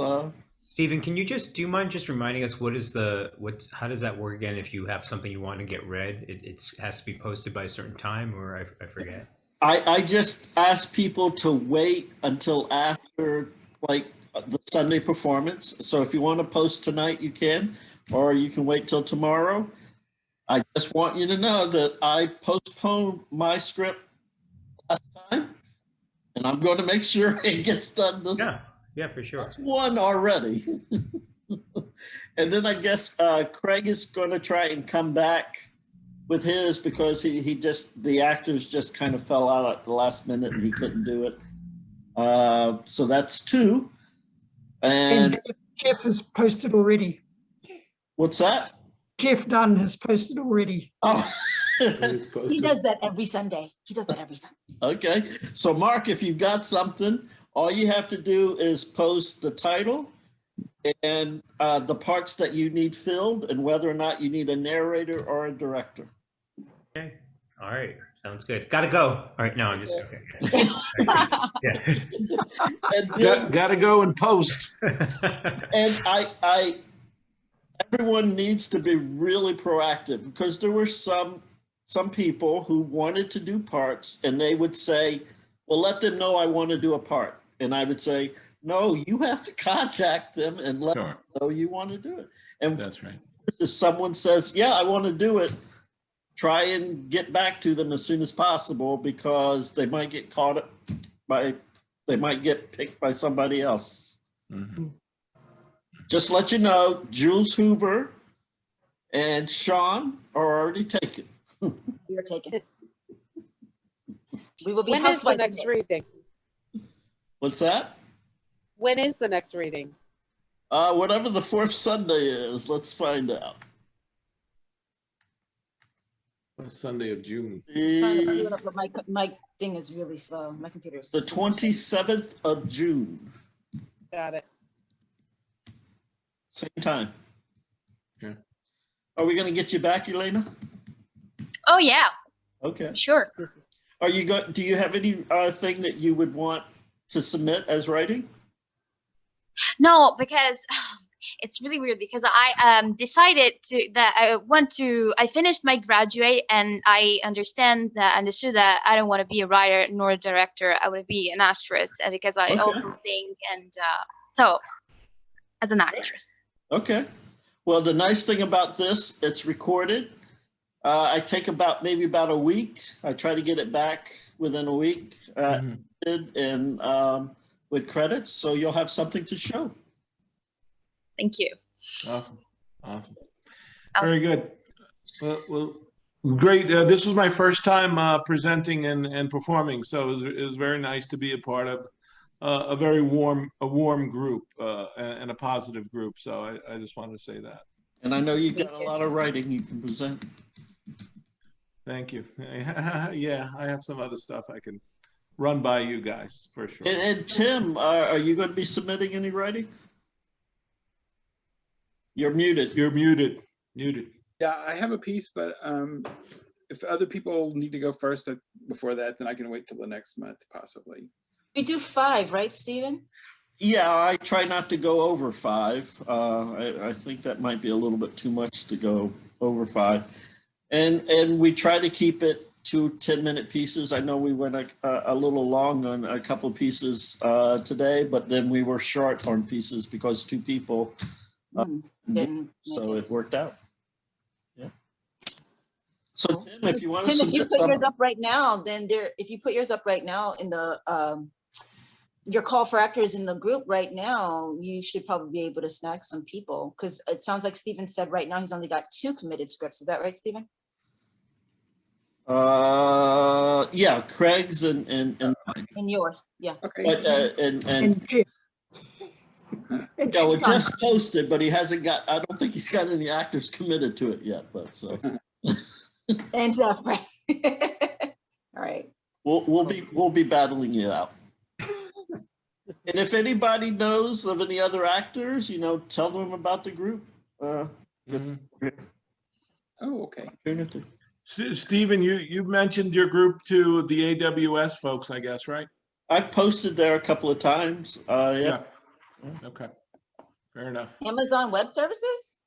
Stephen, do you mind just reminding us how does that work again? If you have something you want to get read, it has to be posted by a certain time, or I forget. I just ask people to wait until after like the Sunday performance. So if you want to post tonight, you can, or you can wait till tomorrow. I just want you to know that I postponed my script last time, and I'm going to make sure it gets done this. Yeah, for sure. That's one already. And then I guess Craig is going to try and come back with his, because the actors just kind of fell out at the last minute and he couldn't do it. So that's 2. And Jeff has posted already. What's that? Jeff Dunn has posted already. Oh. He does that every Sunday. Okay. So Mark, if you've got something, all you have to do is post the title and the parts that you need filled, and whether or not you need a narrator or a director. Okay. All right. Sounds good. Gotta go. All right. No, I'm just okay. Yeah. Gotta go and post. And everyone needs to be really proactive, because there were some people who wanted to do parts, and they would say, well, let them know I want to do a part. And I would say, no, you have to contact them and let them know you want to do it. And that's right. If someone says, yeah, I want to do it, try and get back to them as soon as possible, because they might get they might get picked by somebody else. Mm-hmm. Just let you know, Jules Hoover and Sean are already taken. You're taken. We will be When is the housewiving next it. reading? What's that? When is the next reading? Whatever the 4th Sunday is, let's find out. Sunday of June. Trying to pull it up, but my thing is really slow. My computer is The 27th of June, Got it. same time. Yeah. Are we going to get you back, Elena? Oh yeah, Okay. sure. Are you go? Do you have any thing that you would want to submit as writing? No, because it's really weird, because I decided I finished my graduate, and I understood that I don't want to be a writer nor a director. I want to be an actress, because I also sing, and so as an actress. Okay. Well, the nice thing about this, it's recorded. I take maybe about a week. I try to get it back within a week, and with credits, so you'll have something to show. Thank you. Awesome. Very good. Well, great. This was my first time presenting and performing, so it was very nice to be a part of a very warm group and a positive group. So I just wanted to say that. And I know you've got a lot of writing you can present. Thank you. Yeah, I have some other stuff I can run by you guys for sure. And Tim, are you going to be submitting any writing? You're muted. You're muted. Muted. Yeah, I have a piece, but if other people need to go first before that, then I can wait till the next month, possibly. We do 5, right, Stephen? Yeah, I try not to go over 5. I think that might be a little bit too much to go over 5. And we try to keep it to 10-minute pieces. I know we went a little long on a couple pieces today, but then we were short on pieces because 2 people Didn't so make it worked out. Yeah. So Tim, if you want to Tim, if you submit put yours something, up right now, then if you put yours up right now in the your call for actors in the group right now, you should probably be able to snag some people, because it sounds like Stephen said right now he's only got 2 committed scripts. Is that right, Stephen? yeah, Craig's and mine. And yours, yeah. Okay. But and Jeff. yeah, well, Jeff's posted, but he hasn't got. I don't think he's got any actors committed to it yet. But so. And Jeff, right? All right. We'll be battling it out. And if anybody knows of any other actors, tell them about the group. Oh, okay. Stephen, you mentioned your group to the AWS folks, I guess, right? I've posted there a couple of times. Yeah. Okay. Fair enough. Amazon Web Services?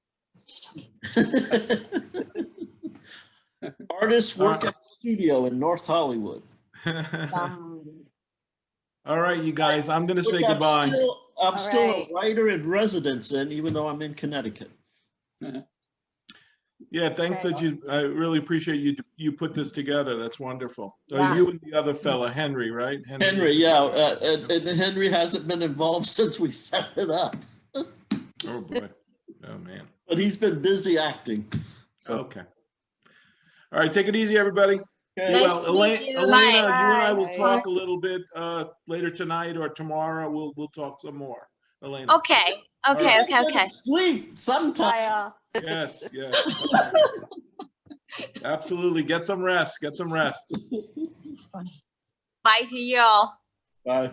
Artists work at the studio in North Hollywood. All right, you guys, I'm going to say Which goodbye. I'm still a writer in residence even though I'm in Connecticut. Yeah, thanks I really appreciate you put this together. That's wonderful. Yeah. You and the other fella, Henry, right? Henry, yeah. And Henry hasn't been involved since we set it up. Oh, boy. Oh, man. But he's been busy acting. So. Okay. All right, take it easy, everybody. Okay. Well, Elena, you and I will Bye. talk a little bit later tonight or tomorrow. We'll talk some more. Elena. Okay. Okay. Sleep sometime. Yes. Absolutely. Get some rest. Bye to y'all. Bye.